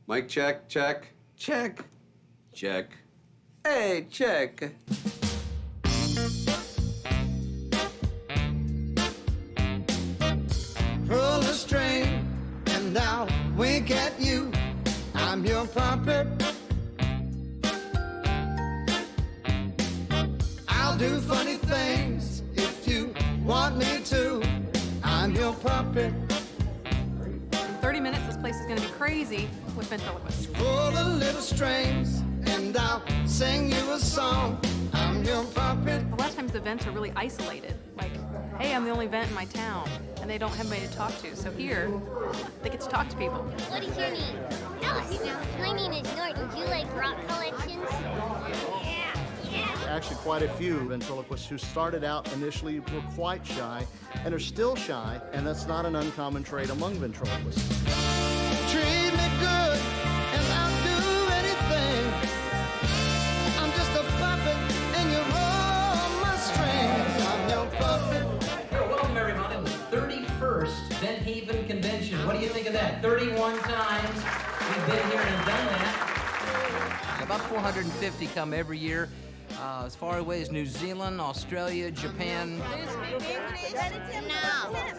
Mic check, check, check, check. Hey, check. Pull the string and I'll wink at you. I'm your puppet. I'll do funny things if you want me to. I'm your puppet. In 30 minutes, this place is going to be crazy with ventriloquists. Pull the little strings and I'll sing you a song. I'm your puppet. A lot of times the vents are really isolated. Like, hey, I'm the only vent in my town, and they don't have anybody to talk to. So here, they get to talk to people. What is your name? Alice. My name is Norton. Do you like rock collections? Yeah. Actually, quite a few ventriloquists who started out initially were quite shy and are still shy, and that's not an uncommon trait among ventriloquists. Treat me good and I'll do anything. I'm just a puppet and you roll my strings. I'm your puppet. Welcome everybody to the 31st Vent Haven Convention. What do you think of that? 31 times we've been here and done that. About 450 come every year. As far away as New Zealand, Australia, Japan. No.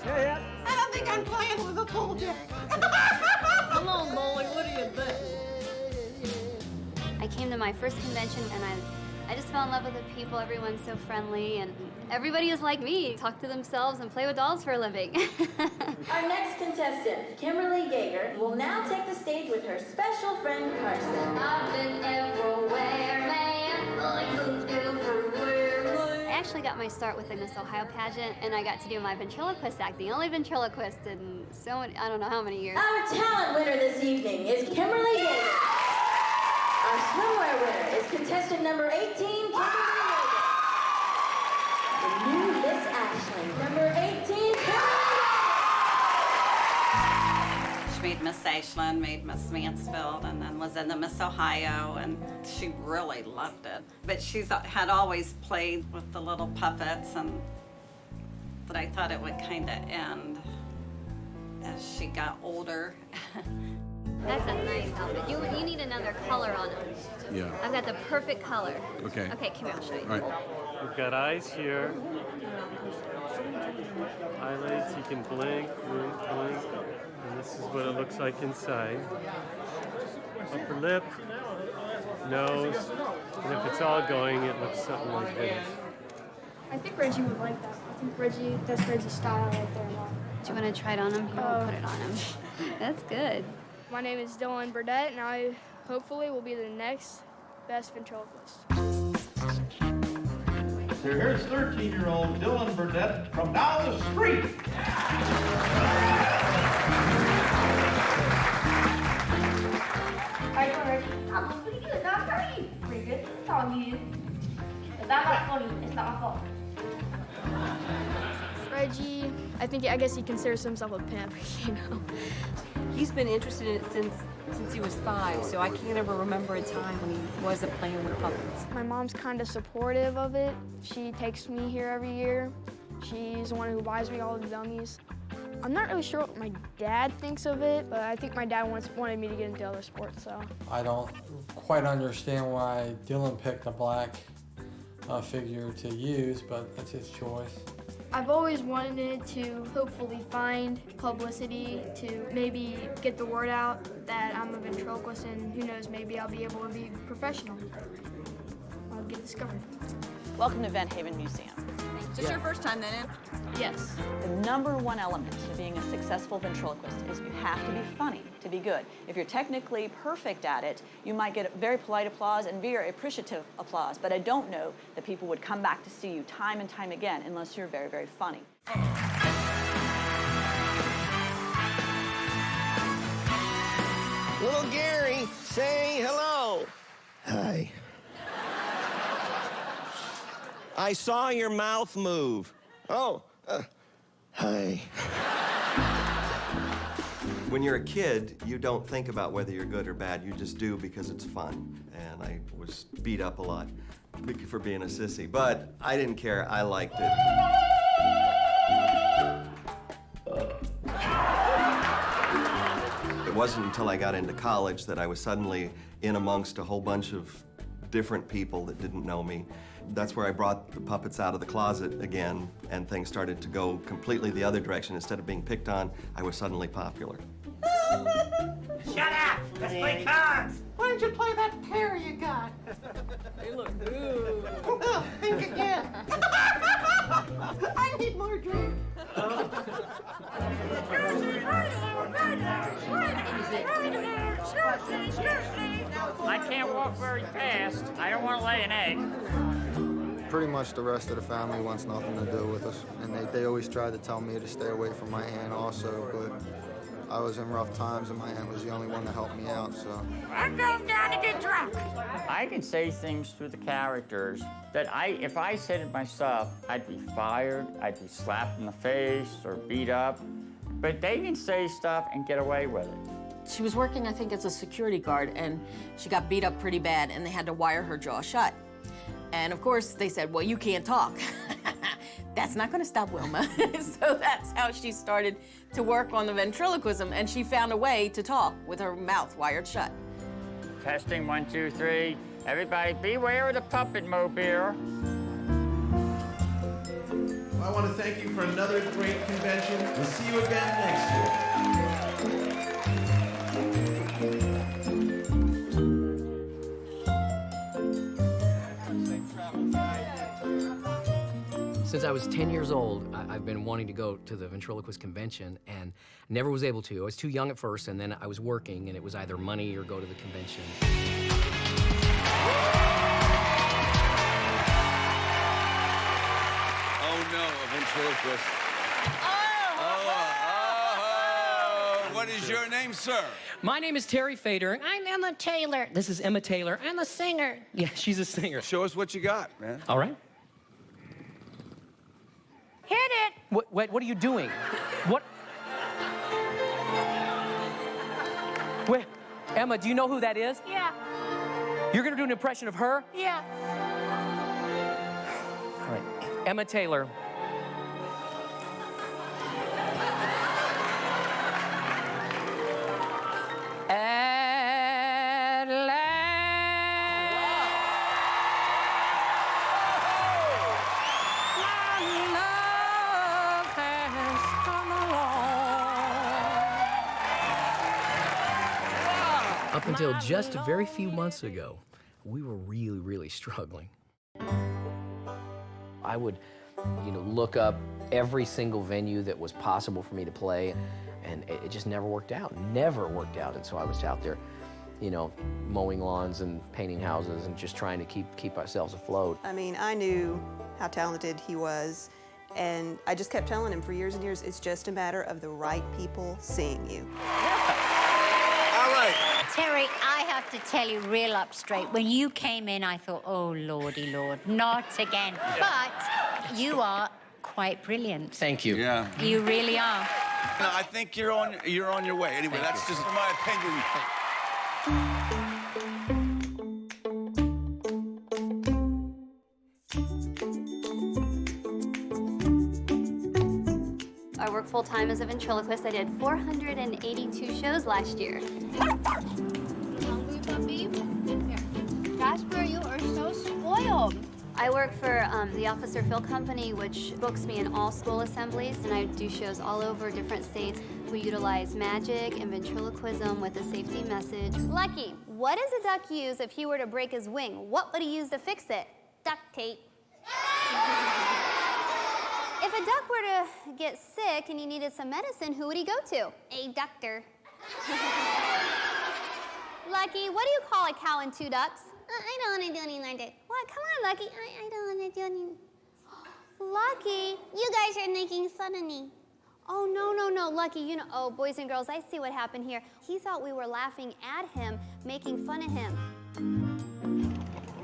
I don't think I'm playing with a cold yet. Come on, Molly, what do you think? I came to my first convention and I just fell in love with the people. Everyone's so friendly and everybody is like me. Talk to themselves and play with dolls for a living. Our next contestant, Kimberly Yeager, will now take the stage with her special friend, Carson. I've been everywhere, man. I moved everywhere. I actually got my start with the Miss Ohio pageant, and I got to do my ventriloquist act, the only ventriloquist in so many, I don't know how many years. Our talent winner this evening is Kimberly Yeager. Our swimwear winner is contestant number 18, Kimberly Yeager. The new Miss Ashland, number 18, Kimberly Yeager. She made Miss Ashland, made Miss Mansfield, and then was in the Miss Ohio, and she really loved it. But she's had always played with the little puppets, but I thought it would kind of end as she got older. That's a nice outfit. You need another color on it. Yeah. I've got the perfect color. Okay. Okay, come here, I'll show you. All right. We've got eyes here. Eyelids, you can blink, blink, blink. And this is what it looks like inside. Upper lip, nose, and if it's all going, it looks something like this. I think Reggie would like that. I think that's Reggie's style right there. Do you want to try it on him? Here, we'll put it on him. That's good. My name is Dylan Burdett, and I hopefully will be the next best ventriloquist. So here's 13-year-old Dylan Burdett from down the street. How you doing, Reggie? I'm pretty good. How are you? Pretty good. It's all you. If that's not funny, it's not my fault. Reggie, I guess he considers himself a pimp, you know. He's been interested in it since he was 5, so I can't ever remember a time when he wasn't playing with puppets. My mom's kind of supportive of it. She takes me here every year. She's the one who buys me all the dummies. I'm not really sure what my dad thinks of it, but I think my dad wanted me to get into other sports, so. I don't quite understand why Dylan picked a black figure to use, but that's his choice. I've always wanted to hopefully find publicity to maybe get the word out that I'm a ventriloquist, and who knows, maybe I'll be able to be professional. I'll get discovered. Welcome to Vent Haven Museum. Is this your first time then in? Yes. The #1 element to being a successful ventriloquist is you have to be funny to be good. If you're technically perfect at it, you might get very polite applause and very appreciative applause, but I don't know that people would come back to see you time and time again unless you're very, very funny. Little Gary, say hello. Hi. I saw your mouth move. Oh, hi. When you're a kid, you don't think about whether you're good or bad. You just do because it's fun. And I was beat up a lot for being a sissy, but I didn't care. I liked it. wasn't until I got into college that I was suddenly in amongst a whole bunch of different people that didn't know me. That's where I brought the puppets out of the closet again, and things started to go completely the other direction. Instead of being picked on, I was suddenly popular. Shut up! Let's play cards! Why don't you play that pair you got? They look good. Oh, think again. I need more drink. I can't walk very fast. I don't want to lay an egg. Pretty much the rest of the family wants nothing to do with us, and they always tried to tell me to stay away from my aunt also, but I was in rough times and my aunt was the only one to help me out, so. I'm going down to get drunk. I can say things through the characters that if I said it myself, I'd be fired, I'd be slapped in the face or beat up, but they can say stuff and get away with it. She was working, I think, as a security guard, and she got beat up pretty bad, and they had to wire her jaw shut. And of course, they said, well, you can't talk. That's not gonna stop Wilma. So that's how she started to work on the ventriloquism, and she found a way to talk with her mouth wired shut. Testing, 1, 2, 3. Everybody beware of the puppet mobile. I want to thank you for another great convention. We'll see you again next year. Since I was 10 years old, I've been wanting to go to the ventriloquist convention and never was able to. I was too young at first, and then I was working, and it was either money or go to the convention. Oh no, a ventriloquist. What is your name, sir? My name is Terry Fader. I'm Emma Taylor. This is Emma Taylor. I'm a singer. Yeah, she's a singer. Show us what you got, man. All right. Hit it. What are you doing? What? Wait, Emma, do you know who that is? Yeah. You're gonna do an impression of her? Yeah. All right, Emma Taylor. At Up until just a very few months ago, we were really, really struggling. I would, look up every single venue that was possible for me to play, and it just never worked out. Never worked out. And so I was out there, mowing lawns and painting houses and just trying to keep ourselves afloat. I mean, I knew how talented he was, and I just kept telling him for years and years, it's just a matter of the right people seeing you. All right. Terry, I have to tell you real up straight, when you came in, I thought, oh, lordy lord, not again. But you are quite brilliant. Thank you. Yeah. You really are. No, I think you're on your way. Anyway, that's just my opinion. I work full-time as a ventriloquist. I did 482 shows last year. Hungry puppy? Here. Jasper, you are so spoiled. I work for the Officer Phil Company, which books me in all school assemblies, and I do shows all over different states. We utilize magic and ventriloquism with a safety message. Lucky, what does a duck use if he were to break his wing? What would he use to fix it? Duct tape. If a duck were to get sick and he needed some medicine, who would he go to? A doctor. Lucky, what do you call a cow and two ducks? I don't want to do anything like that. What? Come on, Lucky. I don't want to do anything. Lucky, you guys are making fun of me. Oh, no, Lucky, oh, boys and girls, I see what happened here. He thought we were laughing at him, making fun of him.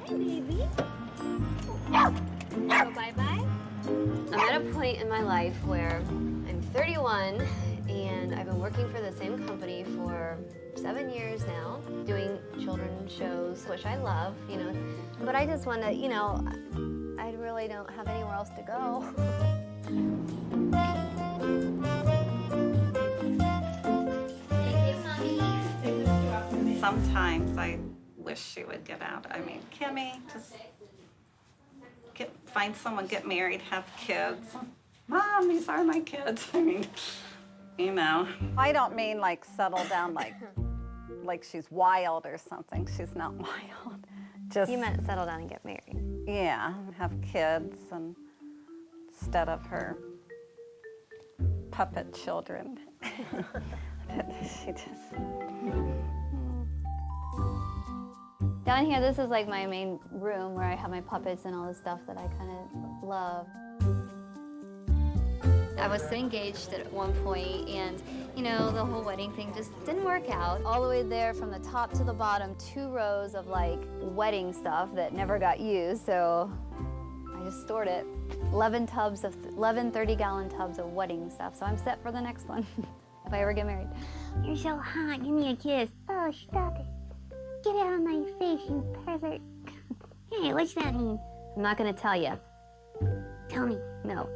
Hi, baby. So bye-bye. I'm at a point in my life where I'm 31, and I've been working for the same company for 7 years now, doing children's shows, which I love, But I just want to, I really don't have anywhere else to go. Thank you, Mommy. sometimes I wish she would get out. I mean, Kimmy, just find someone, get married, have kids. Mom, these are my kids. I mean, you know. I don't mean like settle down like she's wild or something. She's not wild. Just You meant settle down and get married. Yeah, have kids and instead of her puppet children. She just. Down here, this is like my main room where I have my puppets and all the stuff that I kind of love. I was so engaged at one point, and you know, the whole wedding thing just didn't work out. All the way there from the top to the bottom, 2 rows of like wedding stuff that never got used, so I just stored it. 11 30-gallon tubs of wedding stuff, so I'm set for the next one if I ever get married. You're so hot. Give me a kiss. Oh, stop it. Get out of my face, you pervert. Hey, what's that mean? I'm not gonna tell you. Tell me. No.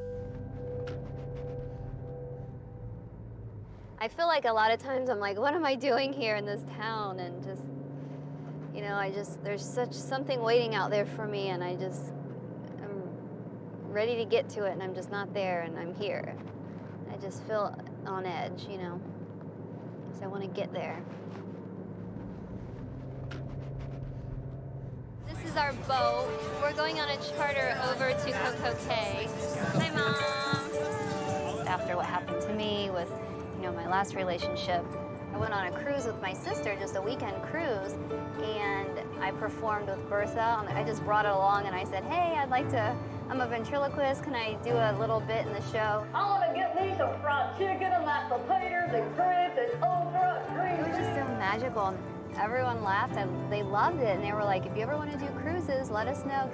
I feel like a lot of times I'm like, what am I doing here in this town? And just, you know, there's something waiting out there for me, and I'm ready to get to it, and I'm just not there, and I'm here. I just feel on edge, you know, so I want to get there. This is our boat. We're going on a charter over to Coco Cay. Hi, Mom. After what happened to me with, you know, my last relationship, I went on a cruise with my sister, just a weekend cruise, and I performed with Bertha. I just brought it along, and I said, hey, I'm a ventriloquist. Can I do a little bit in the show? I want to get me some fried chicken and mashed potatoes and grits and okra and green It was just so magical. Everyone laughed, and they loved it, and they were like, if you ever want to do cruises, let us know.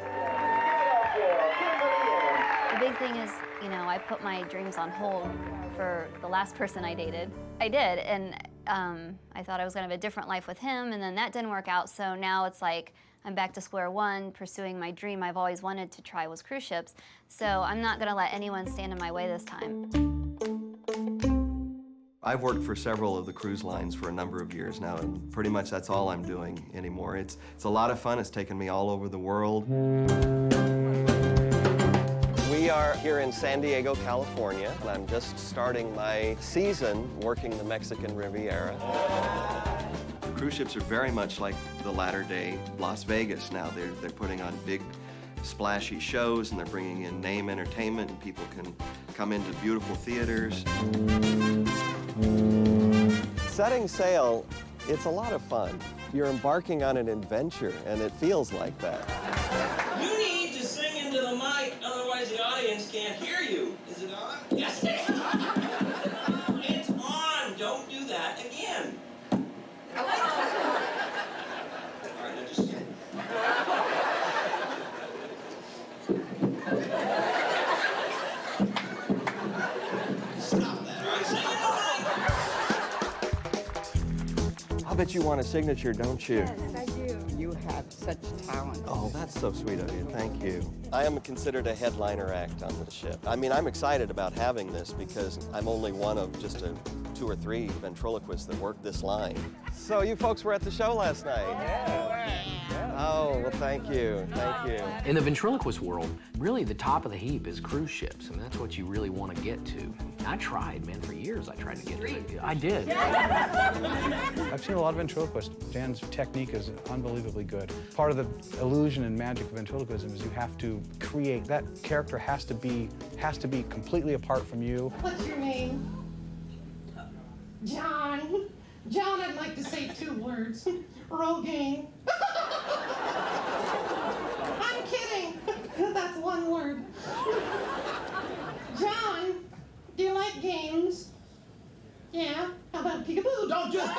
The big thing is, you know, I put my dreams on hold for the last person I dated. I did, and I thought I was going to have a different life with him, and then that didn't work out, so now it's like I'm back to square one, pursuing my dream I've always wanted to try was cruise ships, so I'm not going to let anyone stand in my way this time. I've worked for several of the cruise lines for a number of years now, and pretty much that's all I'm doing anymore. It's a lot of fun. It's taken me all over the world. We are here in San Diego, California, and I'm just starting my season working the Mexican Riviera. Cruise ships are very much like the latter-day Las Vegas now. They're putting on big, splashy shows, and they're bringing in name entertainment, and people can come into beautiful theaters. Setting sail, it's a lot of fun. You're embarking on an adventure, and it feels like that. You need to sing into the mic, otherwise the audience can't hear you. Is it on? Yes, it is. It's on. Don't do that again. All right, now just kidding. Stop that. All right, sing into the mic. I'll bet you want a signature, don't you? Yes, I do. You have such talent. Oh, that's so sweet of you. Thank you. I am considered a headliner act on the ship. I mean, I'm excited about having this because I'm only one of just 2 or 3 ventriloquists that work this line. So you folks were at the show last night? Yeah. Oh, well, thank you. Thank you. In the ventriloquist world, really the top of the heap is cruise ships, and that's what you really want to get to. I tried, man, for years I tried to get to it. I did. I've seen a lot of ventriloquists. Jan's technique is unbelievably good. Part of the illusion and magic of ventriloquism is you have to create, that character has to be completely apart from you. What's your name? John. John, I'd like to say 2 words. Rogaine. I'm kidding. That's 1 word. John, do you like games? Yeah? How about peekaboo? Don't just...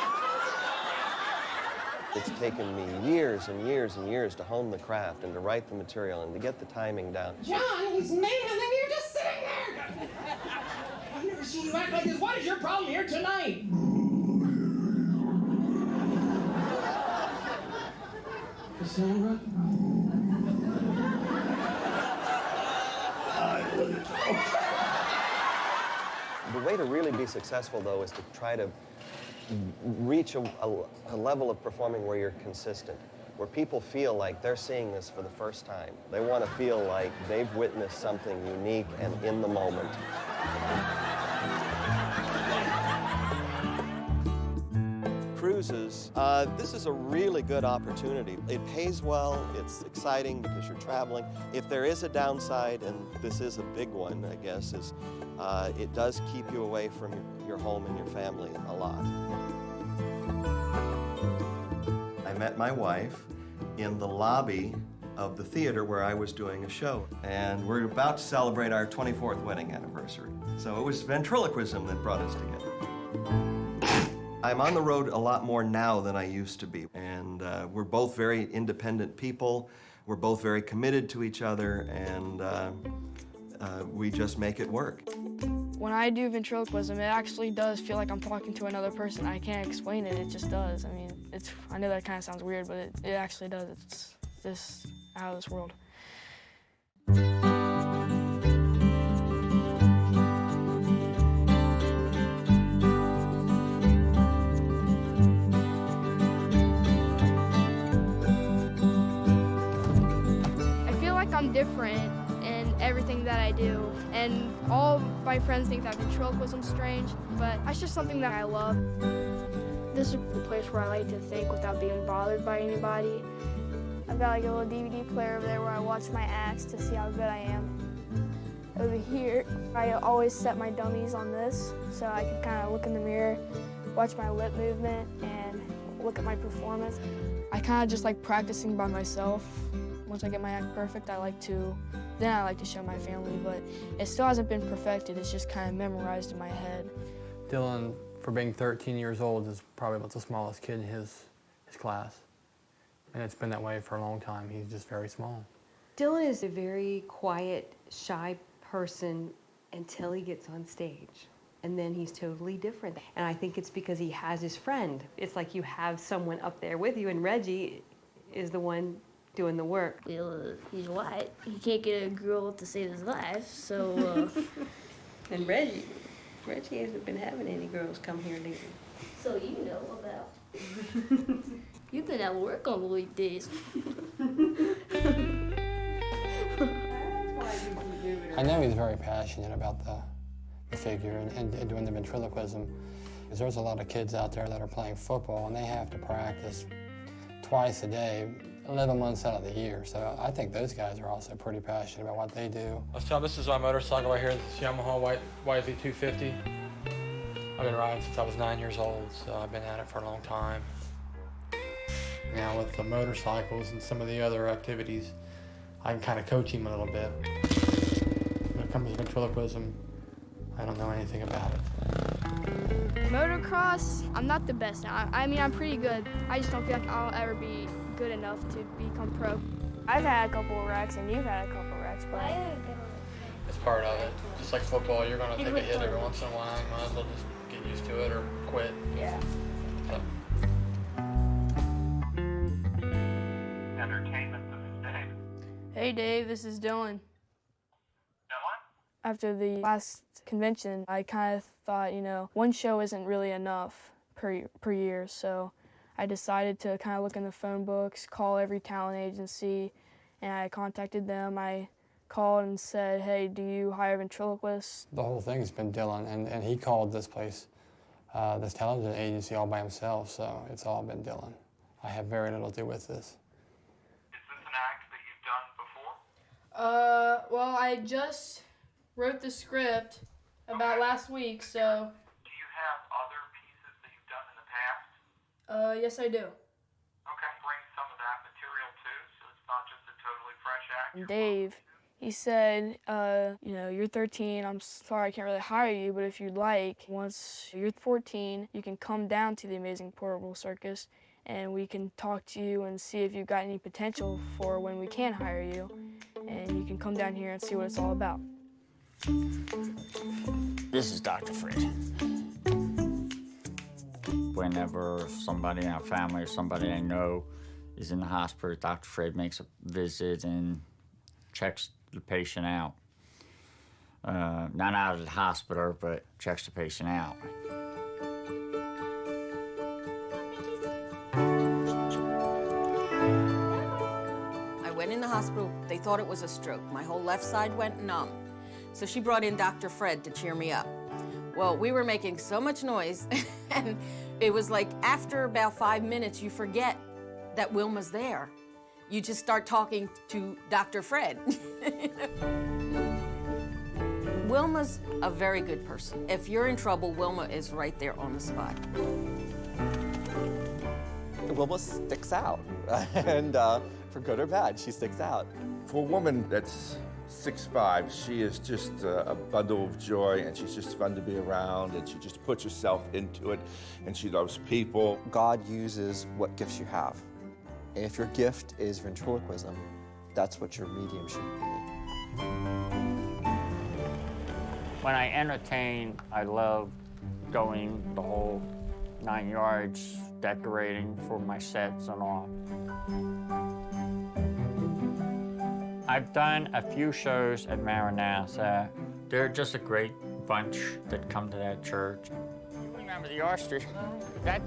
It's taken me years and years and years to hone the craft and to write the material and to get the timing down. John, he's man, and then you're just sitting there. I've never seen you act like this. What is your problem here tonight? Cassandra? The way to really be successful, though, is to try to reach a level of performing where you're consistent, where people feel like they're seeing this for the first time. They want to feel like they've witnessed something unique and in the moment. Cruises, this is a really good opportunity. It pays well, it's exciting because you're traveling. If there is a downside, and this is a big one, I guess, is it does keep you away from your home and your family a lot. I met my wife in the lobby of the theater where I was doing a show, and we're about to celebrate our 24th wedding anniversary. So it was ventriloquism that brought us together. I'm on the road a lot more now than I used to be, and we're both very independent people. We're both very committed to each other, and we just make it work. When I do ventriloquism, it actually does feel like I'm talking to another person. I can't explain it, it just does. I mean, I know that kind of sounds weird, but it actually does. It's just out of this world. I'm different in everything that I do, and all my friends think that ventriloquism's strange, but that's just something that I love. This is a place where I like to think without being bothered by anybody. I've got like a little DVD player over there where I watch my acts to see how good I am. Over here, I always set my dummies on this so I can kind of look in the mirror, watch my lip movement, and look at my performance. I kind of just like practicing by myself. Once I get my act perfect, I like to show my family, but it still hasn't been perfected. It's just kind of memorized in my head. Dylan, for being 13 years old, is probably the smallest kid in his class. And it's been that way for a long time. He's just very small. Dylan is a very quiet, shy person until he gets on stage. And then he's totally different. And I think it's because he has his friend. It's like you have someone up there with you, and Reggie is the one doing the work. Well, he's white. He can't get a girl to save his life, so... And Reggie hasn't been having any girls come here lately. So you know about... You've been at work on the weekdays. I know he's very passionate about the figure and doing the ventriloquism. Because there's a lot of kids out there that are playing football, and they have to practice twice a day, 11 months out of the year. So I think those guys are also pretty passionate about what they do. Let's tell this is my motorcycle right here, this Yamaha YZ250. I've been riding since I was 9 years old, so I've been at it for a long time. Now with the motorcycles and some of the other activities, I can kind of coach him a little bit. When it comes to ventriloquism, I don't know anything about it. Motocross, I'm not the best now. I mean, I'm pretty good. I just don't feel like I'll ever be good enough to become pro. I've had a couple of wrecks, and you've had a couple of wrecks, but... It's part of it. Just like football, you're going to take a hit every once in a while. You might as well just get used to it or quit. Yeah. So. Entertainment, this is Dave. Hey, Dave, this is Dylan. After the last convention, I kind of thought, one show isn't really enough per year, so I decided to kind of look in the phone books, call every talent agency, and I contacted them. I called and said, hey, do you hire ventriloquists? The whole thing's been Dylan, and he called this place, this television agency, all by himself, so it's all been Dylan. I have very little to do with this. Is this an act that you've done before? Well, I just wrote the script about last week, so... Do you have other pieces that you've done in the past? Yes, I do. Okay, bring some of that material too, so it's not just a totally fresh act. Dave, he said, you're 13, I'm sorry I can't really hire you, but if you'd like, once you're 14, you can come down to the Amazing Portable Circus, and we can talk to you and see if you've got any potential for when we can hire you, and you can come down here and see what it's all about. This is Dr. Fred. Whenever somebody in our family or somebody I know is in the hospital, Dr. Fred makes a visit and checks the patient out. Not out of the hospital, but checks the patient out. hospital. They thought it was a stroke. My whole left side went numb. So she brought in Dr. Fred to cheer me up. Well, we were making so much noise, and it was like after about 5 minutes, you forget that Wilma's there. You just start talking to Dr. Fred. Wilma's a very good person. If you're in trouble, Wilma is right there on the spot. Wilma sticks out, and for good or bad, she sticks out. For a woman that's 6'5", she is just a bundle of joy, and she's just fun to be around, and she just puts herself into it, and she loves people. God uses what gifts you have. And if your gift is ventriloquism, that's what your medium should be. When I entertain, I love going the whole 9 yards, decorating for my sets and all. I've done a few shows at Maranatha. They're just a great bunch that come to that church. You remember the ostrich?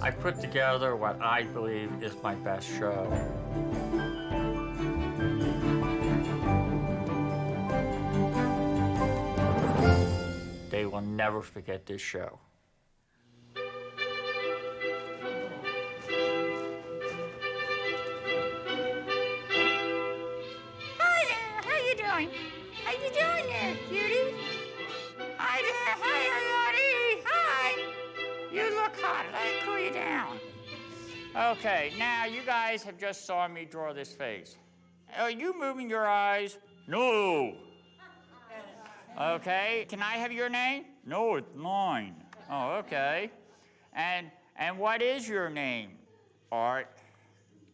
I put together what I believe is my best show. They will never forget this show. How you doing there, cutie? Hi there. Hi, Lottie. Hi. You look hot. Let me cool you down. Okay, now you guys have just saw me draw this face. Are you moving your eyes? No. Okay, can I have your name? No, it's mine. Oh, okay. And what is your name? Art.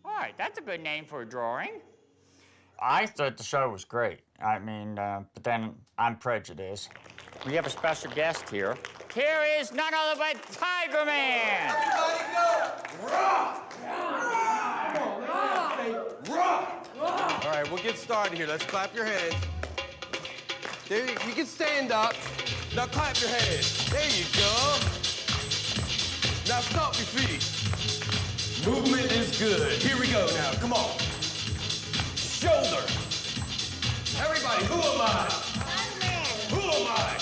All right, that's a good name for a drawing. I thought the show was great. I mean, but then I'm prejudiced. We have a special guest here. Here is none other but Tiger Man. Everybody go! Raw! Raw! All right, we'll get started here. Let's clap your hands. There, you can stand up. Now clap your hands. There you go. Now stomp your feet. Movement is good. Here we go now. Come on. Shoulder. Everybody, who am I? Who am I?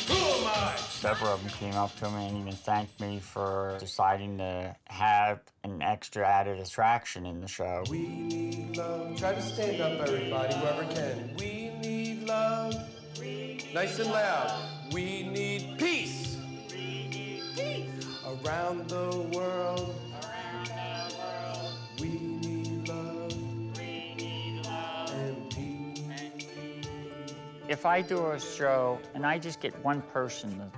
Who am I? Several of them came up to me and even thanked me for deciding to have an extra added attraction in the show. We need love. Try to stand up, everybody, whoever can. We need love. Nice and loud. We need peace. Around the world. We need love. And peace. If I do a show and I just get one person to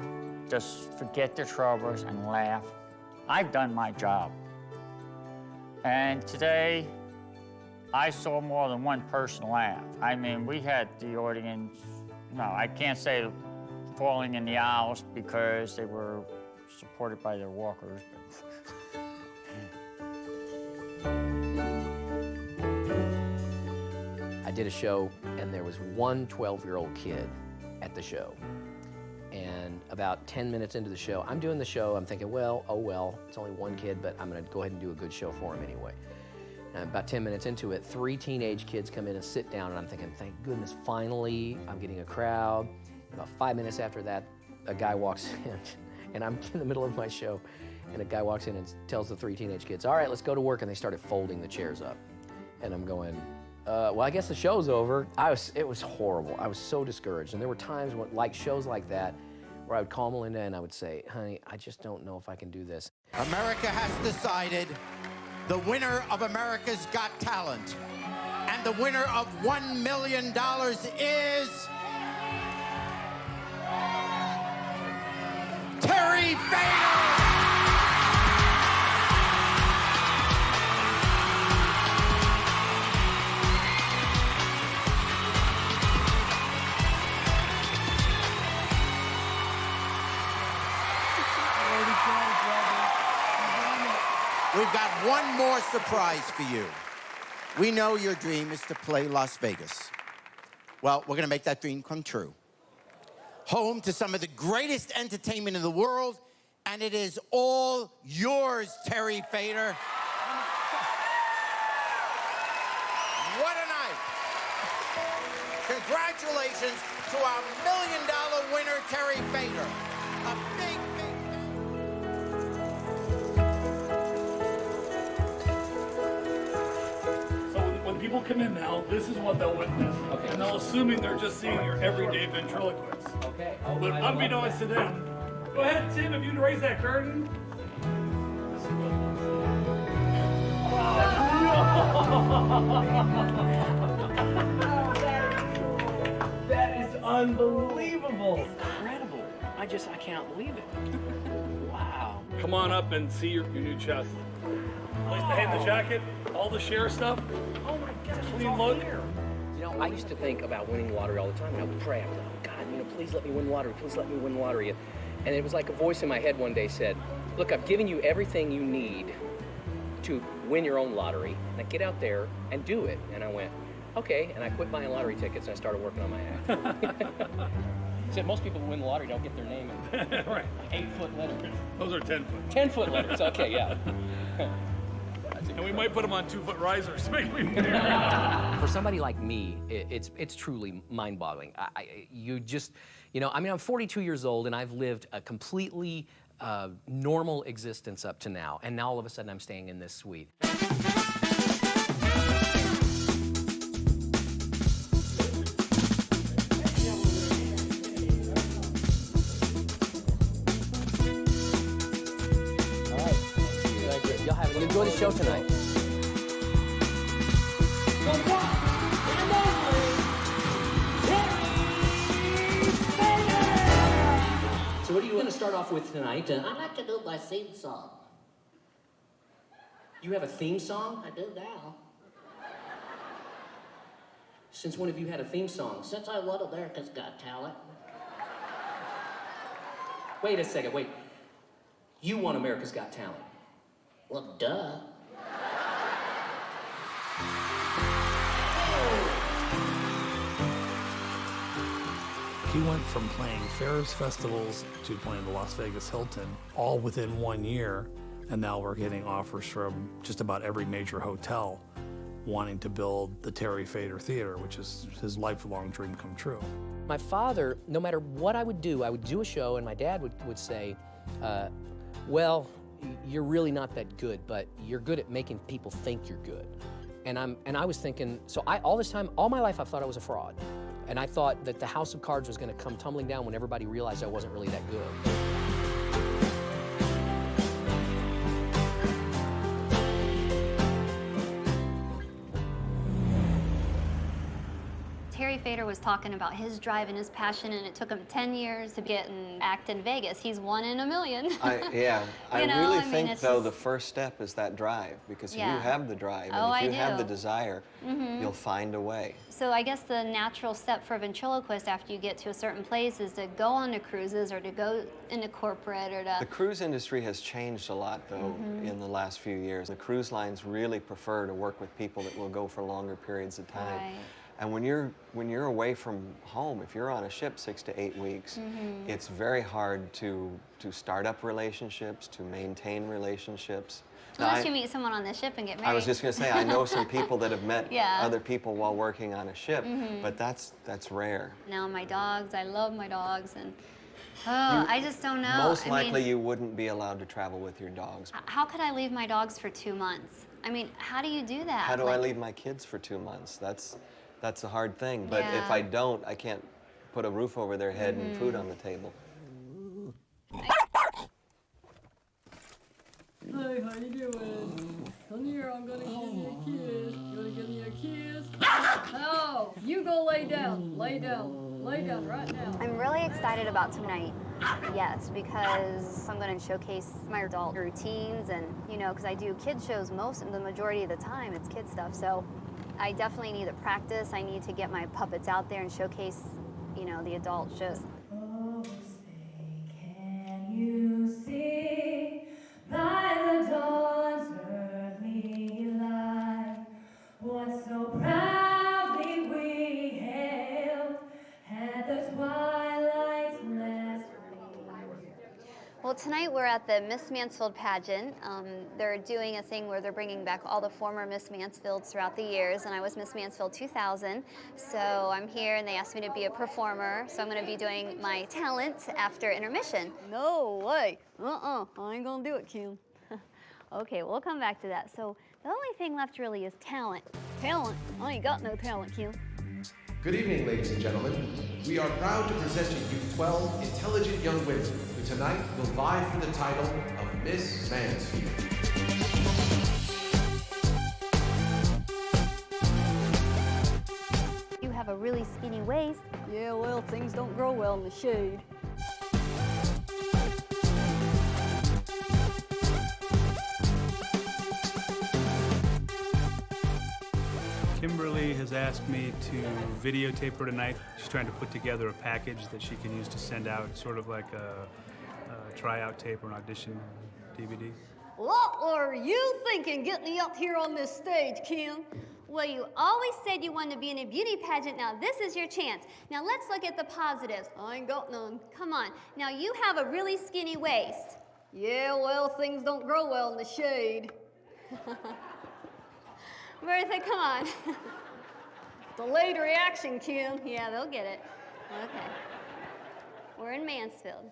just forget their troubles and laugh, I've done my job. And today, I saw more than one person laugh. I mean, we had the audience, no, I can't say falling in the aisles because they were supported by their walkers. I did a show, and there was one 12-year-old kid at the show. And about 10 minutes into the show, I'm doing the show, I'm thinking, well, oh well, it's only one kid, but I'm gonna go ahead and do a good show for him anyway. And about 10 minutes into it, 3 teenage kids come in and sit down, and I'm thinking, thank goodness, finally, I'm getting a crowd. About 5 minutes after that, a guy walks in, and I'm in the middle of my show, and a guy walks in and tells the 3 teenage kids, all right, let's go to work, and they started folding the chairs up. And I'm going, well, I guess the show's over. It was horrible. I was so discouraged. And there were times when, like shows like that, where I would call Melinda and I would say, honey, I just don't know if I can do this. America has decided the winner of America's Got Talent. And the winner of $1 million is... Terry Fator! We've got one more surprise for you. We know your dream is to play Las Vegas. Well, we're gonna make that dream come true. Home to some of the greatest entertainment in the world, and it is all yours, Terry Fator. What an congratulations to our $1 million winner, Terry Fader. A big, big... So when people come in now, this is what they'll witness. Okay. And they'll assuming they're just seeing your everyday ventriloquist. Okay. But unbeknownst to them, go ahead, Tim, if you'd raise that curtain. That is unbelievable. Incredible. I can't believe it. Wow. Come on up and see your new chest. Place to hang the jacket, all the share stuff. Oh my gosh, clean look. You know, I used to think about winning the lottery all the time, and I would pray. I would, oh God, please let me win the lottery. Please let me win the lottery. And it was like a voice in my head one day said, look, I've given you everything you need to win your own lottery. Now get out there and do it. And I went, okay. And I quit buying lottery tickets and I started working on my act. Said most people who win the lottery don't get their name in right. 8-foot letters. Those are 10-foot. 10-foot letters, okay, yeah. And we might put them on 2-foot risers. For somebody like me, it's truly mind-boggling. I'm 42 years old and I've lived a completely normal existence up to now, and now all of a sudden I'm staying in this suite. You enjoy the show tonight. So what are you going to start off with tonight? I'd like to do my theme song. You have a theme song? I do now. Since when have you had a theme song? Since I won America's Got Talent. Wait a second, wait. You won America's Got Talent. Well, duh. He went from playing Ferris festivals to playing the Las Vegas Hilton, all within 1 year, and now we're getting offers from just about every major hotel wanting to build the Terry Fader Theater, which is his lifelong dream come true. My father, no matter what I would do a show, and my dad would say, well, you're really not that good, but you're good at making people think you're good. And I was thinking, so all this time, all my life, I thought I was a fraud. And I thought that the house of cards was going to come tumbling down when everybody realized I wasn't really that good. Terry Fader was talking about his drive and his passion, and it took him 10 years to get an act in Vegas. He's 1 in a million. I really think, though, just... the first step is that drive, because if Yeah. you have the drive, Oh, and if you I have the do. desire, you'll find a way. So I guess the natural step for a ventriloquist after you get to a certain place is to go on to cruises or to go into corporate or to... The cruise industry has changed a lot, though, in the last few years. The cruise lines really prefer to work with people that will go for longer periods of time. Right. And when you're away from home, if you're on a ship 6 to 8 weeks, it's very hard to start up relationships, to maintain relationships. Unless you meet someone on the ship and get married. I was just going to say, I know some people that have met Yeah. other people while working on a ship, but that's rare. Now my dogs, I love my dogs, and I just don't know. Most likely you wouldn't be allowed to travel with your dogs. How could I leave my dogs for 2 months? I mean, how do you do that? How do I leave my kids for 2 months? That's a hard thing, but if Yeah. I don't, I can't put a roof over their head and food on the table. Hey, how you doing? Come here, I'm gonna give you a kiss. You wanna give me a kiss? No, you go lay down. Lay down. Lay down right now. I'm really excited about tonight. Yes, because I'm going to showcase my adult routines, and because I do kid shows the majority of the time, it's kid stuff. So I definitely need to practice. I need to get my puppets out there and showcase, the adult shows. Oh, say, can you see by the dawn's early light what so proudly we hailed at the twilight's last? Well, Well, tonight we're at the Miss Mansfield pageant. They're doing a thing where they're bringing back all the former Miss Mansfields throughout the years, and I was Miss Mansfield 2000. So I'm here, and they asked me to be a performer. So I'm going to be doing my talent after intermission. No way. I ain't gonna do it, Kim. Okay, we'll come back to that. So the only thing left really is talent. Talent? I ain't got no talent, Kim. Good evening, ladies and gentlemen. We are proud to present to you 12 intelligent young women who tonight will vie for the title of Miss Mansfield. You have a really skinny waist. Yeah, well, things don't grow well in the shade. Kimberly has asked me to videotape her tonight. She's trying to put together a package that she can use to send out, sort of like a tryout tape or an audition DVD. What were you thinking getting me up here on this stage, Kim? Well, you always said you wanted to be in a beauty pageant. Now, this is your chance. Now, let's look at the positives. I ain't got none. Come on. Now, you have a really skinny waist. Yeah, well, things don't grow well in the shade. Bertha, come on. Delayed reaction, Kim. Yeah, they'll get it. Okay. We're in Mansfield.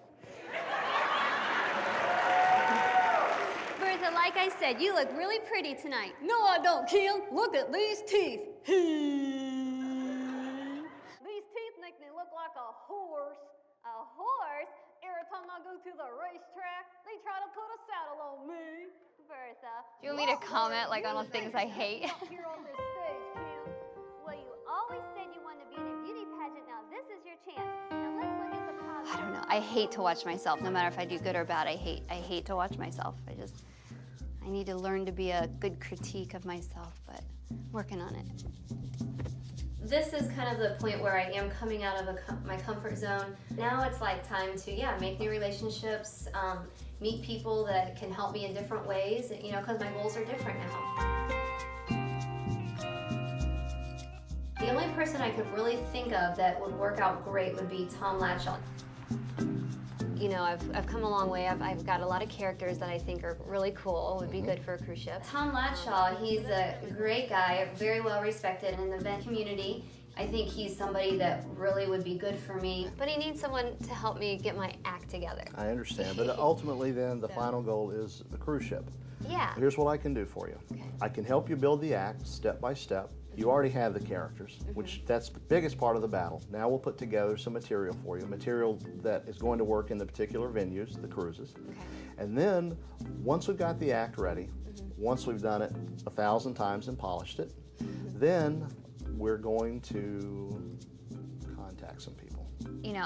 Bertha, like I said, you look really pretty tonight. No, I don't, Kim. Look at these teeth. These teeth make me look like a horse. A horse? Every time I go to the racetrack, they try to put a saddle on me. Bertha, do you want me to comment like on things I hate? Here on this stage, Kim. Well, you always said you wanted to be in a beauty pageant. Now, this is your chance. Now, let's look at the positives. I don't know. I hate to watch myself. No matter if I do good or bad, I hate to watch myself. I need to learn to be a good critique of myself, but I'm working on it. This is kind of the point where I am coming out of my comfort zone. Now it's like time to, make new relationships, meet people that can help me in different ways, because my goals are different now. The only person I could really think of that would work out great would be Tom Latshaw. I've come a long way. I've got a lot of characters that I think are really cool, would be good for a cruise ship. Tom Latshaw, he's a great guy, very well respected in the event community. I think he's somebody that really would be good for me, but he needs someone to help me get my act together. I understand, but ultimately then the final goal is the cruise ship. Yeah. Here's what I can do for you. Okay. I can help you build the act step by step. You already have the characters, which that's the biggest part of the battle. Now we'll put together some material for you, material that is going to work in the particular venues, the cruises. Okay. And then once we've got the act ready, once we've done it 1,000 times and polished it, then we're going to contact some people.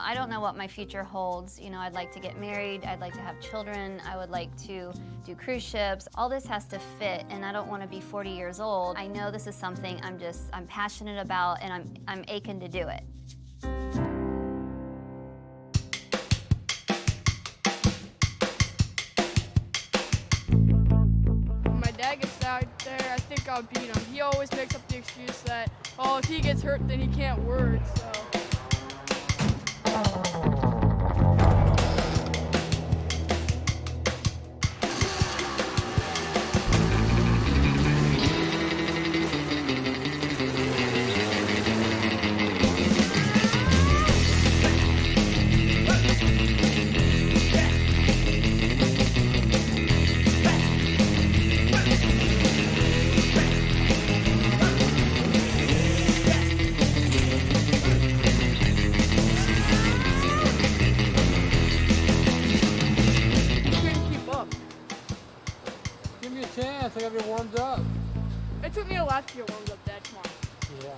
I don't know what my future holds. I'd like to get married, I'd like to have children, I would like to do cruise ships. All this has to fit, and I don't want to be 40 years old. I know this is something I'm passionate about, and I'm aching to do it. When my dad gets out there, I think I'll beat him. He always makes up the excuse that, if he gets hurt, then he can't work, so. I gotta be warmed up. It took me a lot to get warmed up, Dad. Come on. Yeah.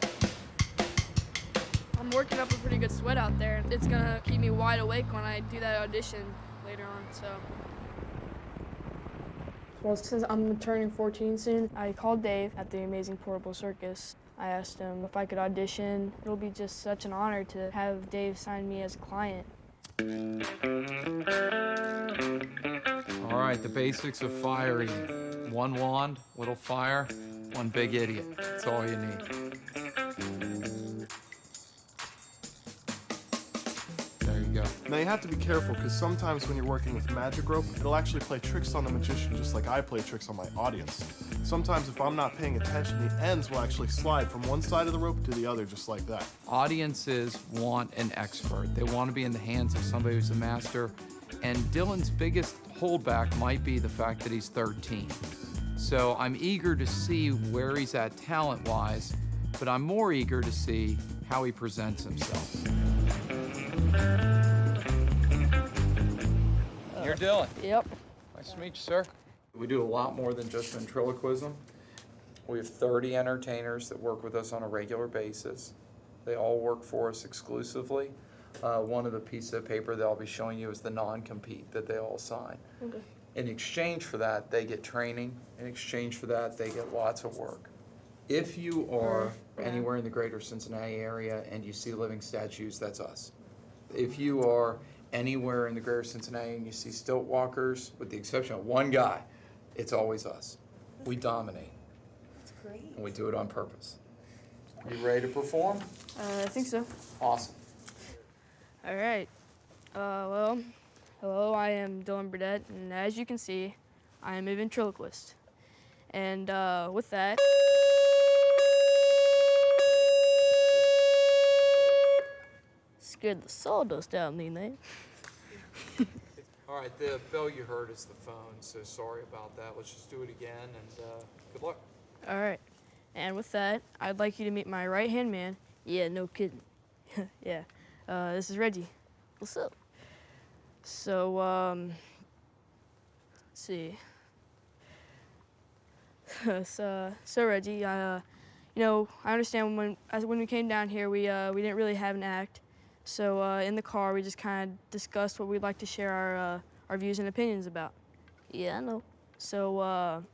I'm working up a pretty good sweat out there. It's gonna keep me wide awake when I do that audition later on, so. Well, since I'm turning 14 soon, I called Dave at the Amazing Portable Circus. I asked him if I could audition. It'll be just such an honor to have Dave sign me as a client. All right, the basics of fire eating. 1 wand, little fire, 1 big idiot. That's all you need. There you go. Now you have to be careful because sometimes when you're working with magic rope, it'll actually play tricks on the magician just like I play tricks on my audience. Sometimes if I'm not paying attention, the ends will actually slide from one side of the rope to the other just like that. Audiences want an expert. They want to be in the hands of somebody who's a master. And Dylan's biggest holdback might be the fact that he's 13. So I'm eager to see where he's at talent-wise, but I'm more eager to see how he presents himself. You're Dylan. Yep. Nice to meet you, sir. We do a lot more than just ventriloquism. We have 30 entertainers that work with us on a regular basis. They all work for us exclusively. One of the pieces of paper that I'll be showing you is the non-compete that they all sign. Okay. In exchange for that, they get training. In exchange for that, they get lots of work. If you are anywhere in the greater Cincinnati area and you see living statues, that's us. If you are anywhere in the greater Cincinnati and you see stilt walkers, with the exception of one guy, it's always us. We dominate. That's great. And we do it on purpose. You ready to perform? I think so. Awesome. All right. Well, hello, I am Dylan Burdett, and as you can see, I am a ventriloquist. And with that, scared the sawdust out of me, man. All right, the bell you heard is the phone, so sorry about that. Let's just do it again, and good luck. All right. And with that, I'd like you to meet my right-hand man. Yeah, no kidding. Yeah. This is Reggie. What's up? So, let's see. so Reggie, you know, I understand when we came down here, we didn't really have an act. So in the car, we just kind of discussed what we'd like to share our views and opinions about. Yeah, I know. So, all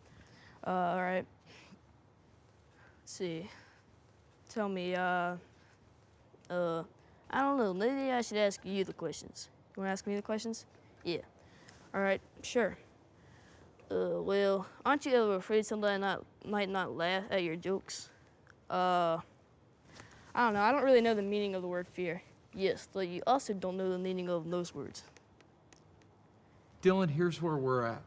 right. Let's see. Tell me, I don't know. Maybe I should ask you the questions. You want to ask me the questions? Yeah. All right, sure. Well, aren't you ever afraid somebody might not laugh at your jokes? I don't know. I don't really know the meaning of the word fear. Yes, but you also don't know the meaning of those words. Dylan, here's where we're at.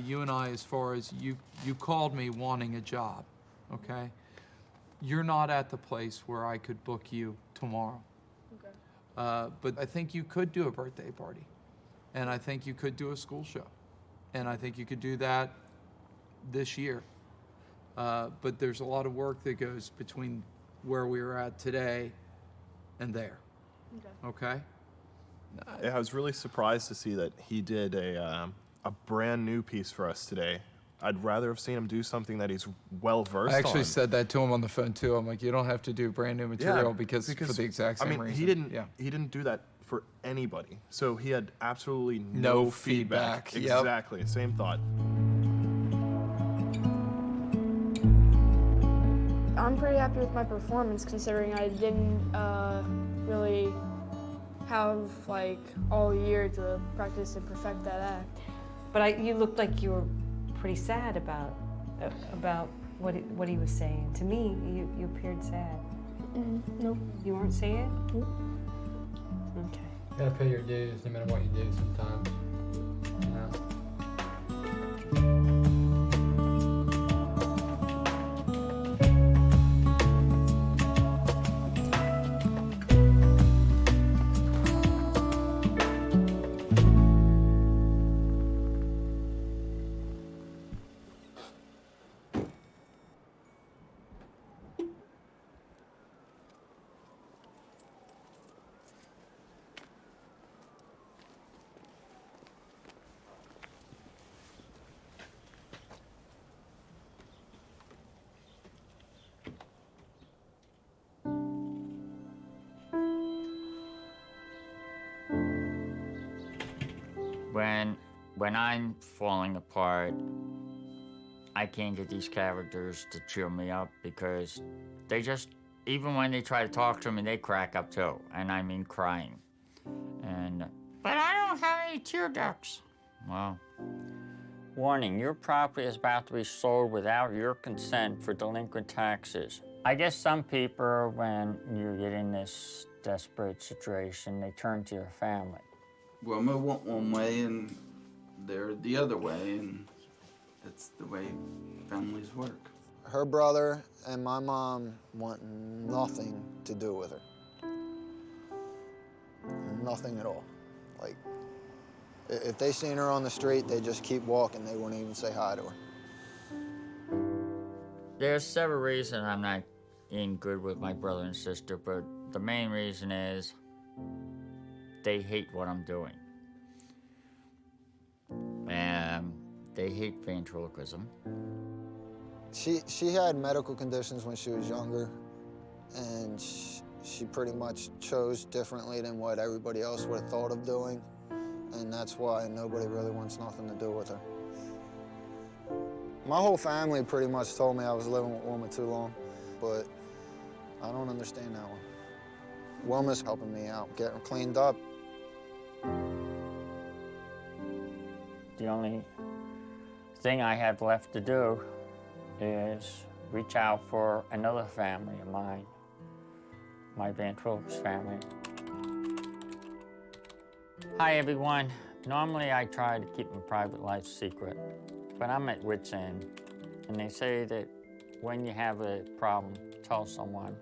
You and I, as far as you called me wanting a job, okay? You're not at the place where I could book you tomorrow. Okay. But I think you could do a birthday party. And I think you could do a school show. And I think you could do that this year. But there's a lot of work that goes between where we are at today and there. Okay? I was really surprised to see that he did a brand new piece for us today. I'd rather have seen him do something that he's well versed on. I actually said that to him on the phone too. I'm like, you don't have to do brand new material because for the exact same reason. He didn't do that for anybody. So he had absolutely no feedback. Yep. Exactly, same thought. I'm pretty happy with my performance considering I didn't really have like all year to practice and perfect that act. But you looked like you were pretty sad about what he was saying. To me, you appeared sad. Nope. You weren't sad? Nope. Okay. You gotta pay your dues no matter what you do sometimes. When I'm falling apart, I can't get these characters to cheer me up because they just, even when they try to talk to me, they crack up too, and I mean crying. But I don't have any tear ducts. Well, warning, your property is about to be sold without your consent for delinquent taxes. I guess some people, when you get in this desperate situation, they turn to your family. Wilma went one way and they're the other way, and that's the way families work. Her brother and my mom want nothing to do with her. Nothing at all. Like, if they seen her on the street, they just keep walking. They wouldn't even say hi to her. There's several reasons I'm not in good with my brother and sister, but the main reason is they hate what I'm doing. And they hate ventriloquism. She had medical conditions when she was younger, and she pretty much chose differently than what everybody else would have thought of doing, and that's why nobody really wants nothing to do with her. My whole family pretty much told me I was living with Wilma too long, but I don't understand that one. Wilma's helping me out, getting cleaned up. The only thing I have left to do is reach out for another family of mine, my ventriloquist family. Hi, everyone. Normally, I try to keep my private life secret, but I'm at wit's end. And they say that when you have a problem, tell someone.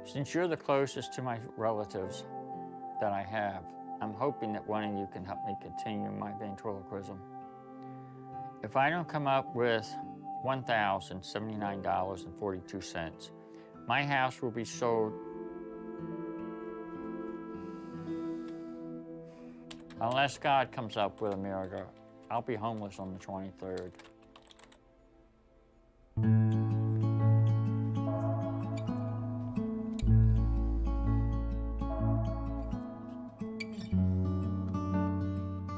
Since you're the closest to my relatives that I have, I'm hoping that one of you can help me continue my ventriloquism. If I don't come up with $1,079.42, my house will be sold. Unless God comes up with a miracle, I'll be homeless on the 23rd.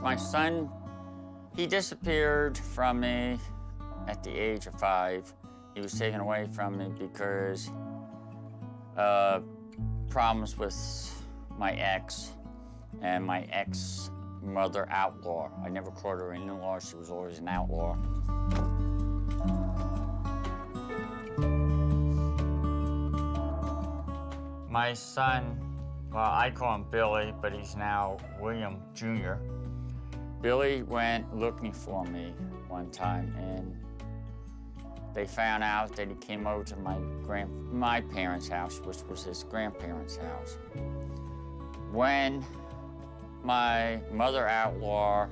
My son, he disappeared from me at the age of 5. He was taken away from me because problems with my ex and my ex-mother outlaw. I never called her an in-law, she was always an outlaw. My son, well, I call him Billy, but he's now William Jr. Billy went looking for me one time, and they found out that he came over to my parents' house, which was his grandparents' house. When my mother outlaw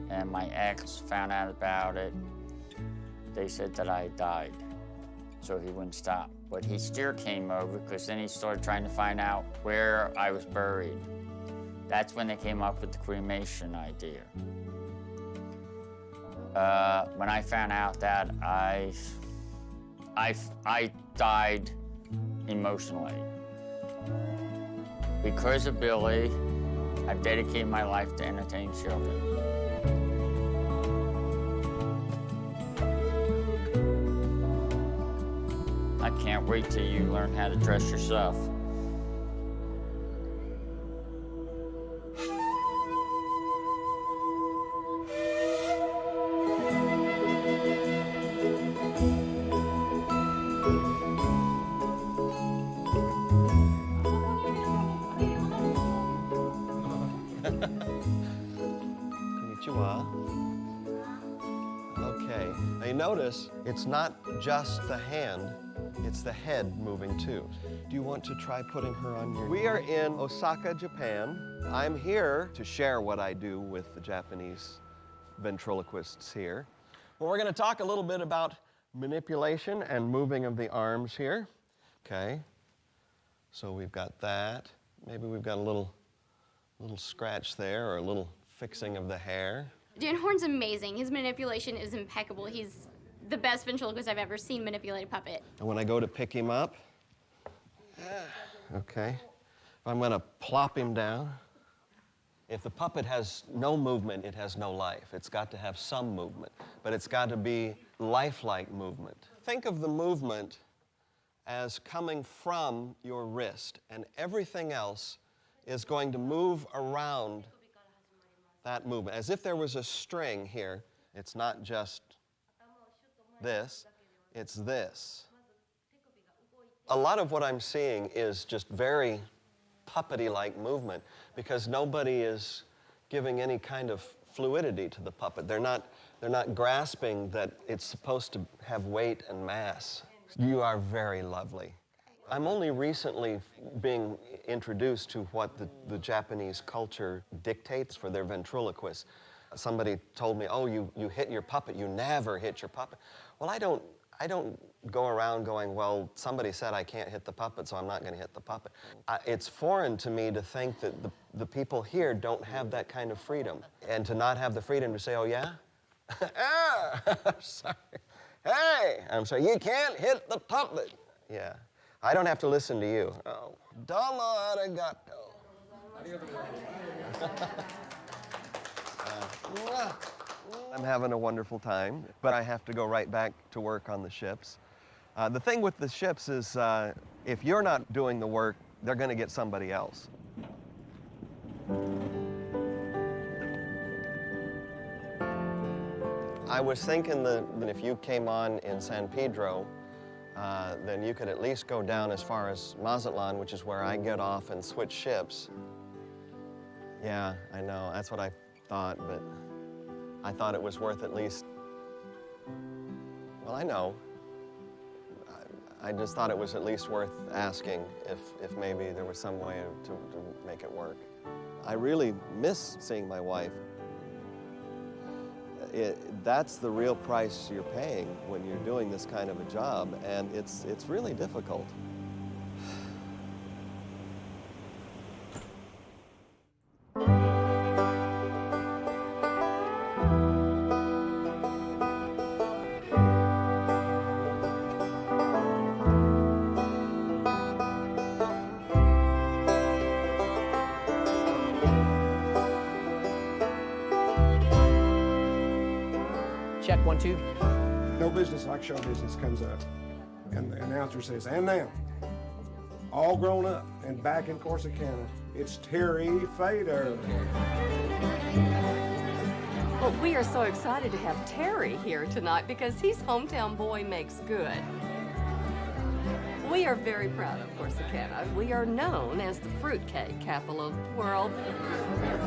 and my ex found out about it, they said that I had died, so he wouldn't stop. But he still came over, because then he started trying to find out where I was buried. That's when they came up with the cremation idea. When I found out that, I died emotionally. Because of Billy, I've dedicated my life to entertaining children. I can't wait till you learn how to dress yourself. Konnichiwa. Okay, now you notice it's not just the hand, it's the head moving too. Do you want to try putting her on your... We are in Osaka, Japan. I'm here to share what I do with the Japanese ventriloquists here. Well, we're going to talk a little bit about manipulation and moving of the arms here. Okay, so we've got that. Maybe we've got a little scratch there, or a little fixing of the hair. Dan Horn's amazing. His manipulation is impeccable. He's the best ventriloquist I've ever seen manipulate a puppet. And when I go to pick him up, okay, I'm going to plop him down. If the puppet has no movement, it has no life. It's got to have some movement, but it's got to be lifelike movement. Think of the movement as coming from your wrist, and everything else is going to move around that movement, as if there was a string here. It's not just this, it's this. A lot of what I'm seeing is just very puppety-like movement, because nobody is giving any kind of fluidity to the puppet. They're not grasping that it's supposed to have weight and mass. You are very lovely. I'm only recently being introduced to what the Japanese culture dictates for their ventriloquists. Somebody told me, oh, you hit your puppet, you never hit your puppet. Well, I don't go around going, well, somebody said I can't hit the puppet, so I'm not going to hit the puppet. It's foreign to me to think that the people here don't have that kind of freedom, and to not have the freedom to say, oh, yeah? Sorry. Hey, I'm sorry, you can't hit the puppet. Yeah. I don't have to listen to you. Oh, domo arigato. I'm having a wonderful time, but I have to go right back to work on the ships. The thing with the ships is if you're not doing the work, they're going to get somebody else. I was thinking that if you came on in San Pedro, then you could at least go down as far as Mazatlan, which is where I get off and switch ships. Yeah, I know, that's what I thought, but I thought it was worth at least, well, I know. I just thought it was at least worth asking if maybe there was some way to make it work. I really miss seeing my wife. That's the real price you're paying when you're doing this kind of a job, and it's really difficult. Check 1, 2. No business like show business comes up. And the announcer says, and now, all grown up and back in Corsicana, it's Terry Fader. Well, we are so excited to have Terry here tonight because he's Hometown Boy Makes Good. We are very proud of Corsicana. We are known as the fruitcake capital of the world.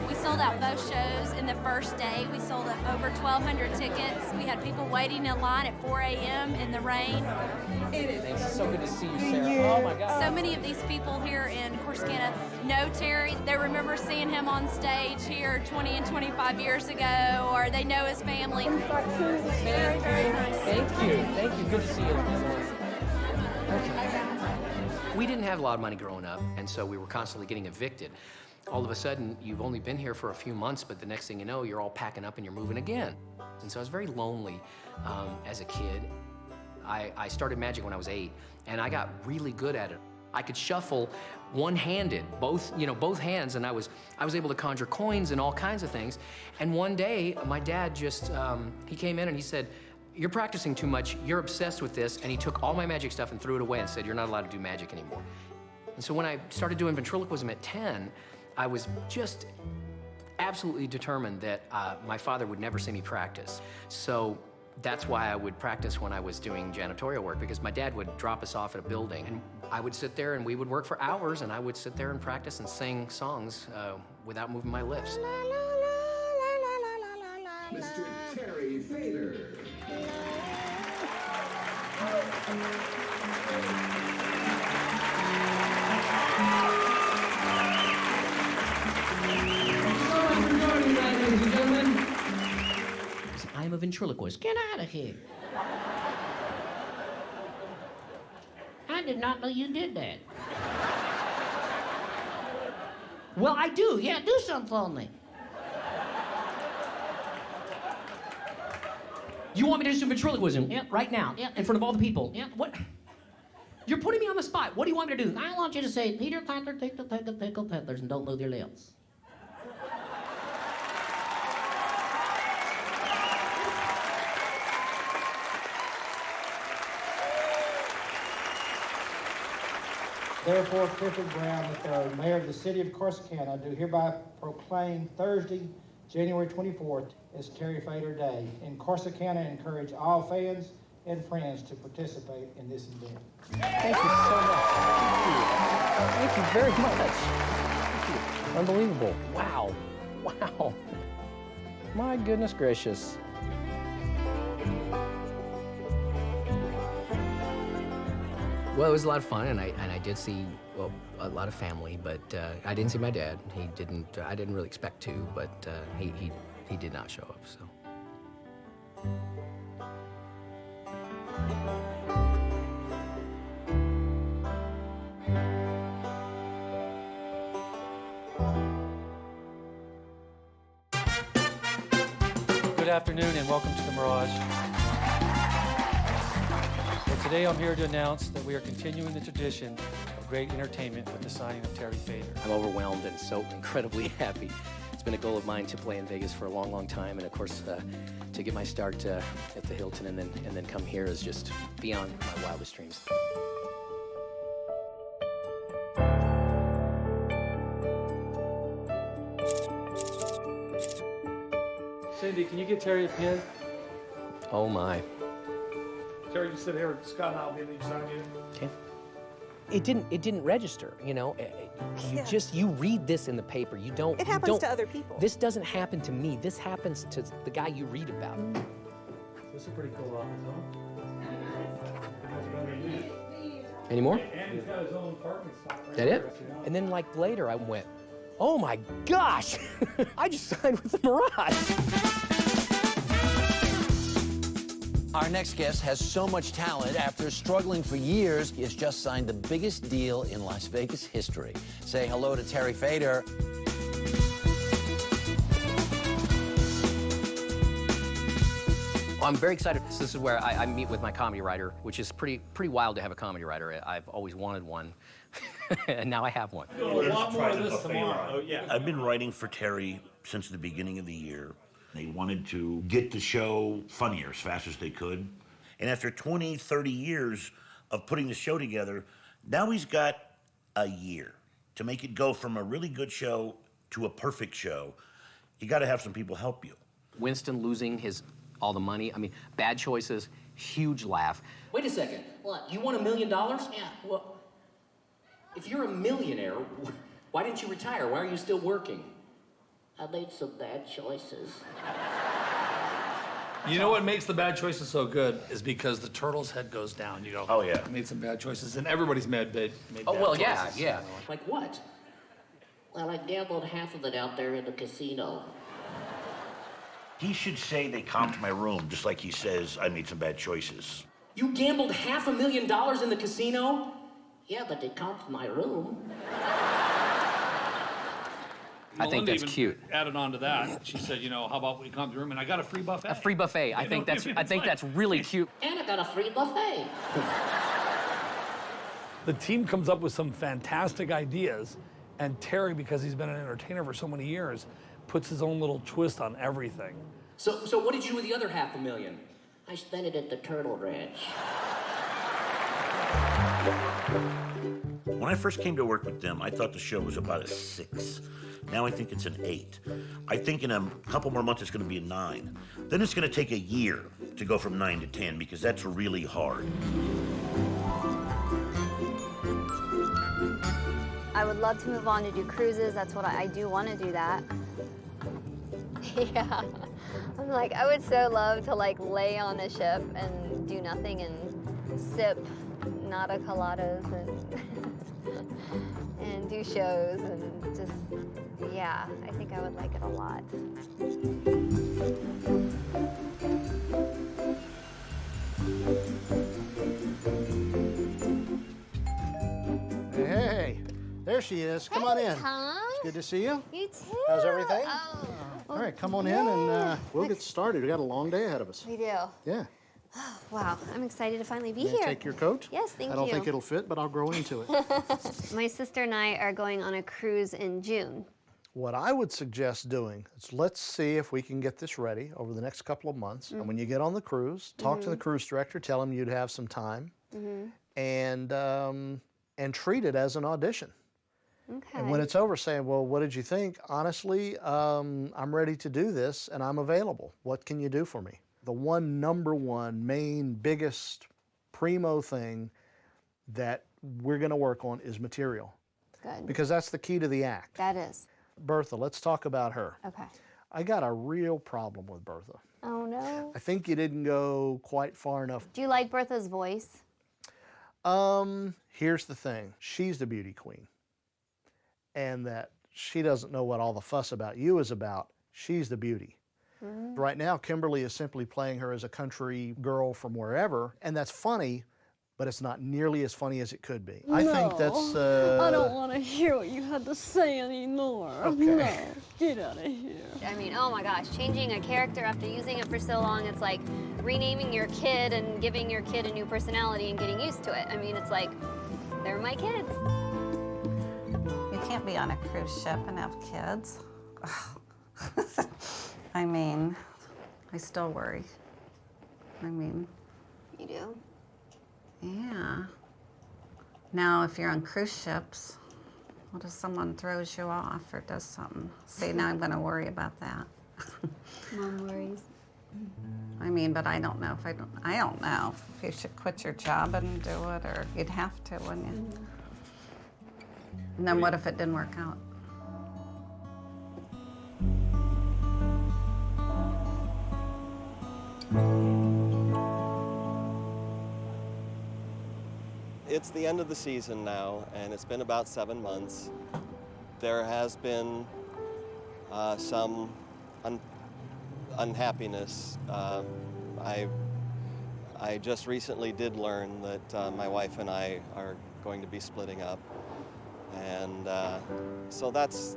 We sold out both shows in the first day. We sold over 1,200 tickets. We had people waiting in line at 4 a.m. in the rain. It's so good to see you, Sarah. Oh, my God. So many of these people here in Corsicana know Terry. They remember seeing him on stage here 20 and 25 years ago, or they know his family. Very, very nice. Thank you. Thank you. Good to see you. We didn't have a lot of money growing up, and so we were constantly getting evicted. All of a sudden, you've only been here for a few months, but the next thing you know, you're all packing up and you're moving again. And so I was very lonely as a kid. I started magic when I was 8, and I got really good at it. I could shuffle one-handed, both hands, and I was able to conjure coins and all kinds of things. And one day, my dad just, he came in and he said, "You're practicing too much, you're obsessed with this," and he took all my magic stuff and threw it away and said, "You're not allowed to do magic anymore." And so when I started doing ventriloquism at 10, I was just absolutely determined that my father would never see me practice. So that's why I would practice when I was doing janitorial work, because my dad would drop us off at a building, and I would sit there and we would work for hours, and I would sit there and practice and sing songs without moving my lips. Mr. Terry Fader. I'm a ventriloquist. Get out of here. I did not know you did that. Well, I do. Yeah, do something for me. You want me to do some ventriloquism? Yeah, right now. Yeah. In front of all the people? Yeah, what? You're putting me on the spot. What do you want me to do? I want you to say, Peter Piper, take the peck of pickled peppers and don't move your lips. Therefore, Clifford Brown III, Mayor of the City of Corsicana, do hereby proclaim Thursday, January 24th, as Terry Fader Day. In Corsicana, encourage all fans and friends to participate in this event. Thank you so much. Thank you very much. Thank you. Unbelievable. Wow. Wow. My goodness gracious. Well, it was a lot of fun, and I did see, well, a lot of family, but I didn't see my dad. He didn't. I didn't really expect to, but he did not show up. So. Good afternoon and welcome to the Mirage. Well, today I'm here to announce that we are continuing the tradition of great entertainment with the signing of Terry Fader. I'm overwhelmed and so incredibly happy. It's been a goal of mine to play in Vegas for a long, long time, and of course, to get my start at the Hilton and then come here is just beyond my wildest dreams. Cindy, can you get Terry a pen? Oh my. Terry, you sit here with Scott and I'll be on each side of you. Okay. It didn't register, you know. You read this in the paper. You don't. It happens to other people. This doesn't happen to me. This happens to the guy you read about. This is a pretty cool office, huh? Any more? And he's got his own parking spot right That it? And then like later I went, oh my gosh, I just signed with the Mirage. Our next guest has so much talent. After struggling for years, he has just signed the biggest deal in Las Vegas history. Say hello to Terry Fader. I'm very excited. This is where I meet with my comedy writer, which is pretty wild to have a comedy writer. I've always wanted one, and now I have one. A lot more of this tomorrow. Oh, yeah. I've been writing for Terry since the beginning of the year. They wanted to get the show funnier as fast as they could. And after 20, 30 years of putting the show together, now he's got a year to make it go from a really good show to a perfect show. You got to have some people help you. Winston losing all the money. I mean, bad choices, huge laugh. Wait a second. What? You want $1 million? Yeah. Well, If you're a millionaire, why didn't you retire? Why are you still working? I made some bad choices. You know what makes the bad choices so good is because the turtle's head goes down. You go, oh yeah, I made some bad choices, and everybody's made bad well, choices. yeah. Like what? Well, I gambled half of it out there in the casino. He should say they comped my room, just like he says I made some bad choices. You gambled $500,000 in the casino? Yeah, but they comped my room. I think that's cute. Added on to that, she said, you know, how about we come to the room and I got a free buffet? A free buffet. I think that's really cute. And I got a free buffet. The team comes up with some fantastic ideas, and Terry, because he's been an entertainer for so many years, puts his own little twist on everything. So what did you do with the other $500,000? I spent it at the Turtle Ranch. When I first came to work with them, I thought the show was about a 6. Now I think it's an 8. I think in a couple more months it's going to be a 9. Then it's going to take a year to go from 9 to 10 because that's really hard. I would love to move on to do cruises. That's what I do want to do that. Yeah. I'm like, I would so love to like lay on a ship and do nothing and sip nata coladas and do shows and just, yeah, I think I would like it a lot. Hey, there she is. Come on in. Tom. It's good to see you. You too. How's everything? Oh. All right, come on in and we'll get started. We got a long day ahead of us. We do. Yeah. Wow, I'm excited to finally be May I here. take your coat? Yes, thank you. I don't think it'll fit, but I'll grow into it. My sister and I are going on a cruise in June. What I would suggest doing is let's see if we can get this ready over the next couple of months. And when you get on the cruise, talk to the cruise director, tell him you'd have some time, and treat it as an audition. Okay. And when it's over, saying, well, what did you think? Honestly, I'm ready to do this and I'm available. What can you do for me? The number one, main, biggest, primo thing that we're going to work on is material. Good. Because that's the key to the act. That is. Bertha, let's talk about her. Okay. I got a real problem with Bertha. Oh no. I think you didn't go quite far enough. Do you like Bertha's voice? Here's the thing. She's the beauty queen. And that she doesn't know what all the fuss about you is about. She's the beauty. Mm-hmm. Right now, Kimberly is simply playing her as a country girl from wherever, and that's funny, but it's not nearly as funny as it could be. I think that's... I don't want to hear what you had to say anymore. Okay. No, get out of here. I mean, oh my gosh, changing a character after using it for so long, it's like renaming your kid and giving your kid a new personality and getting used to it. I mean, it's like, they're my kids. You can't be on a cruise ship and have kids. I mean, I still worry. I mean... You do? Yeah. Now, if you're on cruise ships, what if someone throws you off or does something? See, now I'm gonna worry about that. Mom worries. I mean, but I don't know if I don't know if you should quit your job and do it, or you'd have to, wouldn't you? And then what if it didn't work out? It's the end of the season now, and it's been about 7 months. There has been some unhappiness. I just recently did learn that my wife and I are going to be splitting up, and so that's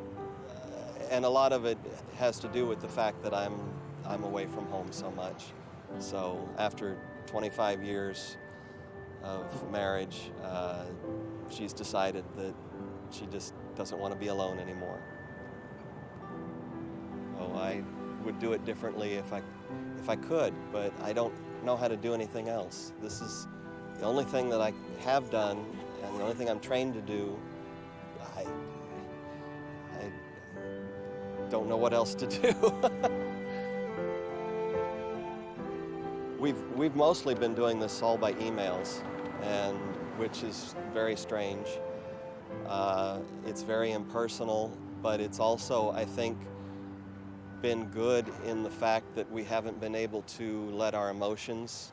and a lot of it has to do with the fact that I'm away from home so much. So after 25 years of marriage, she's decided that she just doesn't want to be alone anymore. Oh, I would do it differently if I could, but I don't know how to do anything else. This is the only thing that I have done, and the only thing I'm trained to do. I don't know what else to do. We've mostly been doing this all by emails, and which is very strange. It's very impersonal, but it's also, I think, been good in the fact that we haven't been able to let our emotions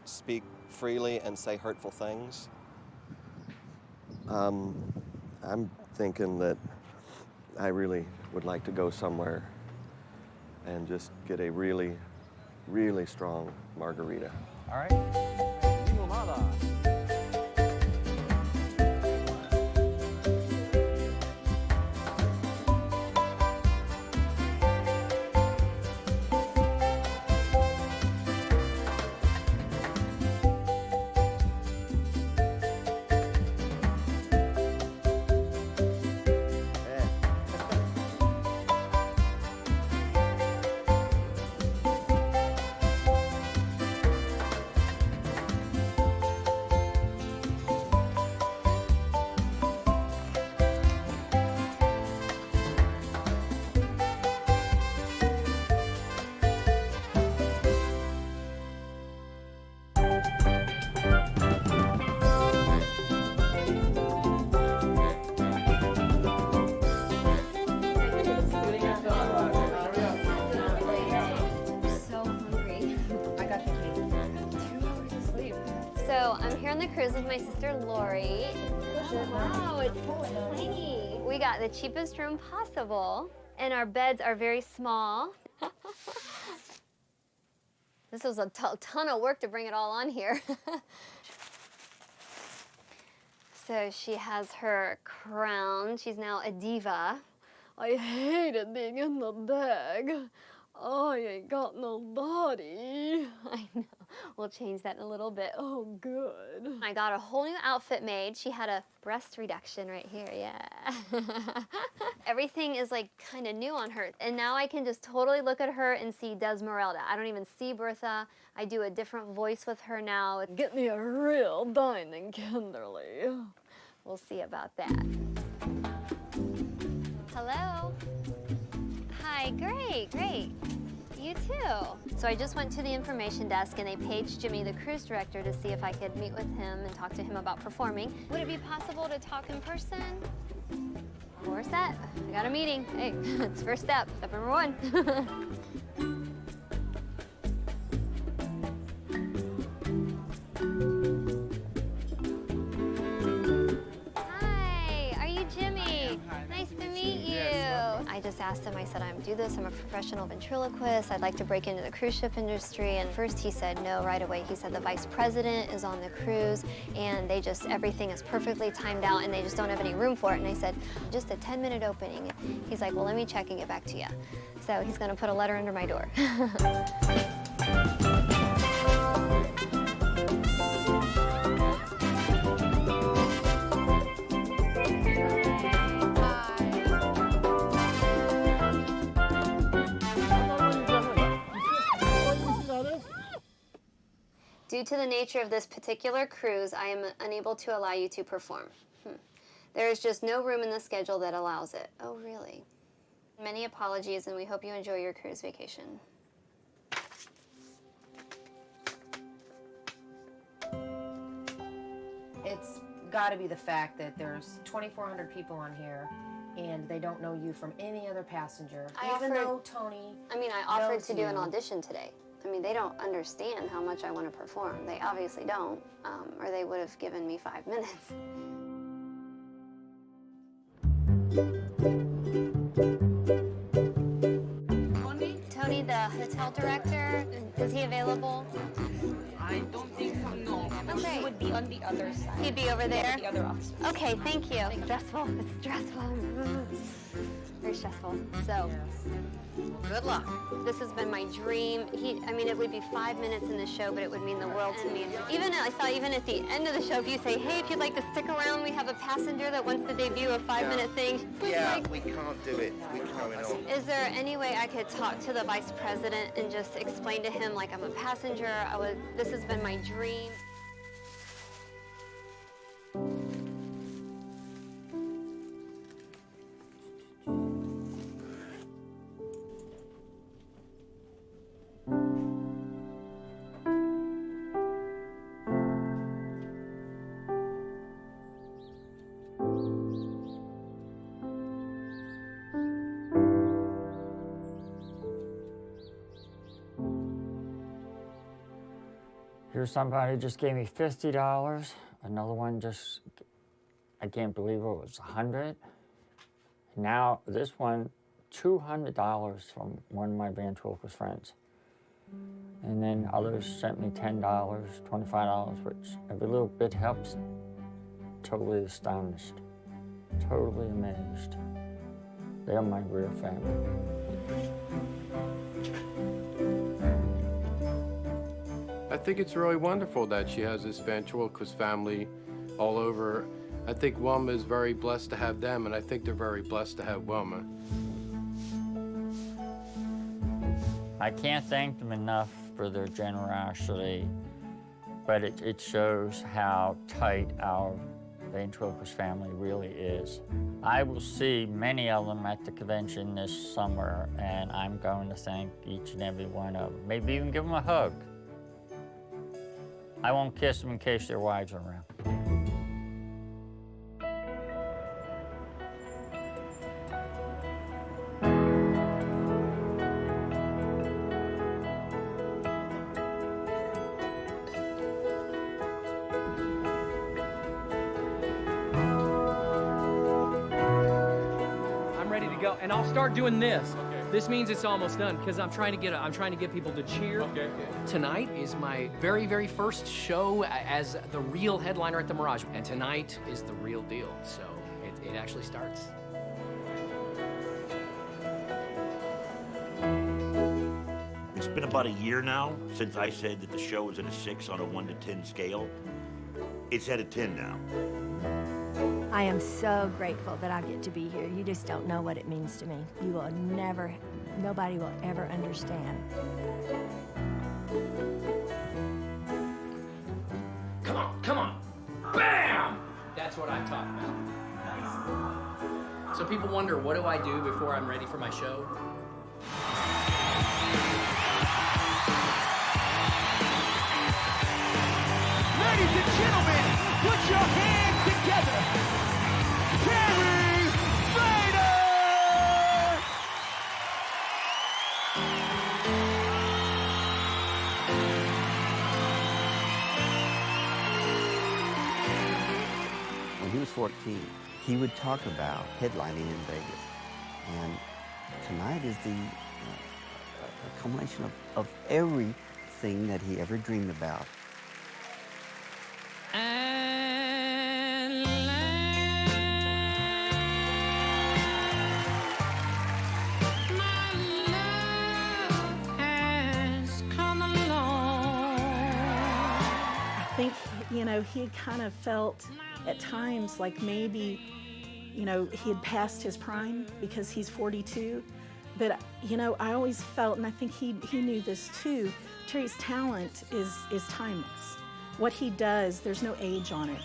speak freely and say hurtful things. I'm thinking that I really would like to go somewhere and just get a really, really strong margarita. All right. So I'm here on the cruise with my sister Lori. Wow, it's tiny. We got the cheapest room possible, and our beds are very small. This was a ton of work to bring it all on here. So she has her crown. She's now a diva. I hated being in the bag. I ain't got no body. I know. We'll change that in a little bit. Oh, good. I got a whole new outfit made. She had a breast reduction right here, yeah. Everything is like kind of new on her. And now I can just totally look at her and see Desmeralda. I don't even see Bertha. I do a different voice with her now. Get me a real dining Kinderly. We'll see about that. Hello. Hi, great. You too. So I just went to the information desk and they paged Jimmy, the cruise director, to see if I could meet with him and talk to him about performing. Would it be possible to talk in person? We're set. I got a meeting. Hey, it's first step. Step number 1. I just asked him, I said, I'm do this, I'm a professional ventriloquist, I'd like to break into the cruise ship industry. And first he said no right away. He said the vice president is on the cruise and everything is perfectly timed out and they just don't have any room for it. And I said, just a 10-minute opening. He's like, well, let me check and get back to you. So he's gonna put a letter under my door. Due to the nature of this particular cruise, I am unable to allow you to perform. There is just no room in the schedule that allows it. Oh, really? Many apologies, and we hope you enjoy your cruise vacation. It's got to be the fact that there's 2,400 people on here, and they don't know you from any other passenger. Even though Tony I offered to do an audition today. I mean, they don't understand how much I want to perform. They obviously don't, or they would have given me 5 minutes. Tony, the hotel director, is he available? I don't think so, no. Okay. He would be on the other side. He'd be over there? The other office. Okay, thank you. It's stressful. It's stressful. Very stressful. So, good luck. This has been my dream. It would be 5 minutes in the show, but it would mean the world to me. Even at the end of the show, if you say, hey, if you'd like to stick around, we have a passenger that wants to debut a 5-minute thing. Yeah, we can't do it. We can't at all. Is there any way I could talk to the vice president and just explain to him, like, I'm a passenger, this has been my dream? Here's somebody just gave me $50. Another one I can't believe it was $100. Now this one, $200 from one of my ventriloquist friends. And then others sent me $10, $25, which every little bit helps. Totally astonished, totally amazed. They're my real family. I think it's really wonderful that she has this ventriloquist family all over. I think Wilma is very blessed to have them, and I think they're very blessed to have Wilma. I can't thank them enough for their generosity, but it shows how tight our ventriloquist family really is. I will see many of them at the convention this summer, and I'm going to thank each and every one of them. Maybe even give them a hug. I won't kiss them in case their wives are around. I'm ready to go, and I'll start doing this. This means it's almost done because I'm trying to get people to cheer. Okay. Tonight is my very, very first show as the real headliner at the Mirage, and tonight is the real deal. So it actually starts. It's been about a year now since I said that the show was at a 6 on a 1 to 10 scale. It's at a 10 now. I am so grateful that I get to be here. You just don't know what it means to me. You will never, nobody will ever understand. Come on. Bam! That's what I'm talking about. So people wonder, what do I do before I'm ready for my show? Ladies and gentlemen, put your hands together. Terry Fader! was 14, he would talk about headlining in Vegas. And tonight is the culmination of everything that he ever dreamed about. I think, you know, he kind of felt at times like maybe, you know, he had passed his prime because he's 42. But, you know, I always felt, and I think he knew this too, Terry's talent is timeless. What he does, there's no age on it.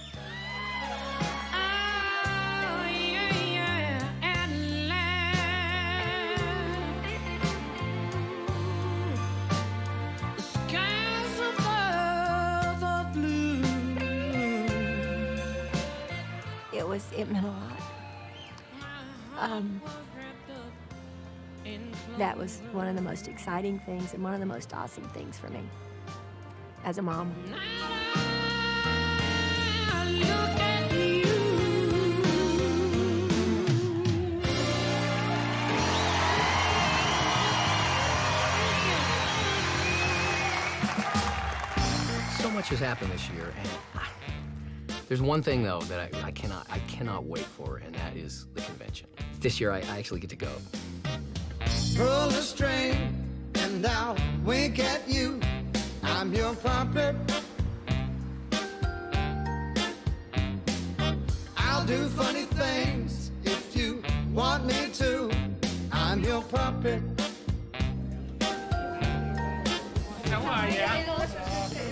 It meant a lot. That was one of the most exciting things and one of the most awesome things for me as a mom. So much has happened this year, and there's one thing though that I cannot wait for, and that is the convention. This year I actually get to go. Pull the string and I'll wink at you. I'm your puppet. I'll do funny things if you want me to. I'm your puppet. How are you?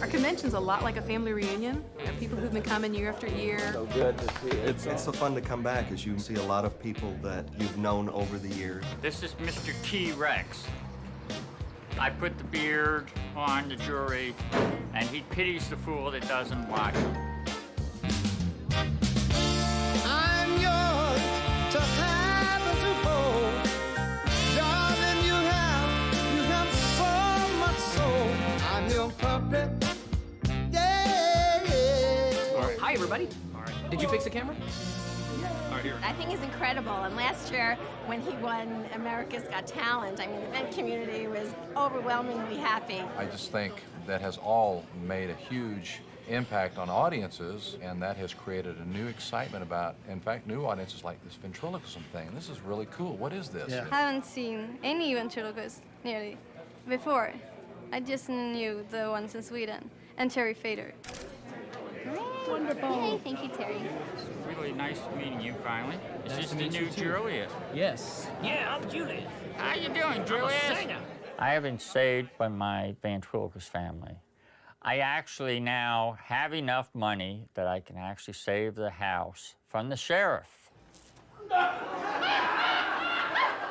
Our convention's a lot like a family reunion. We have people who've been coming year after year. So good to see you. It's so fun to come back as you see a lot of people that you've known over the years. This is Mr. T-Rex. I put the beard on the jury, and he pities the fool that doesn't watch him. I'm yours to have and to hold. Darling, you have so much soul. I'm your puppet. Hi, everybody. All right. Did you fix the camera? All right, here. I think he's incredible. And last year, when he won America's Got Talent, I mean, the event community was overwhelmingly happy. I just think that has all made a huge impact on audiences, and that has created a new excitement about, in fact, new audiences like this ventriloquism thing. This is really cool. What is this? I haven't seen any ventriloquists nearly before. I just knew the ones in Sweden and Terry Fader. Wonderful. Hey, thank you, Terry. It's really nice meeting you finally. Is this the new Julius? Yes. Yeah, I'm Julius. How you doing, Julius? I have been saved by my ventriloquist family. I actually now have enough money that I can actually save the house from the sheriff. You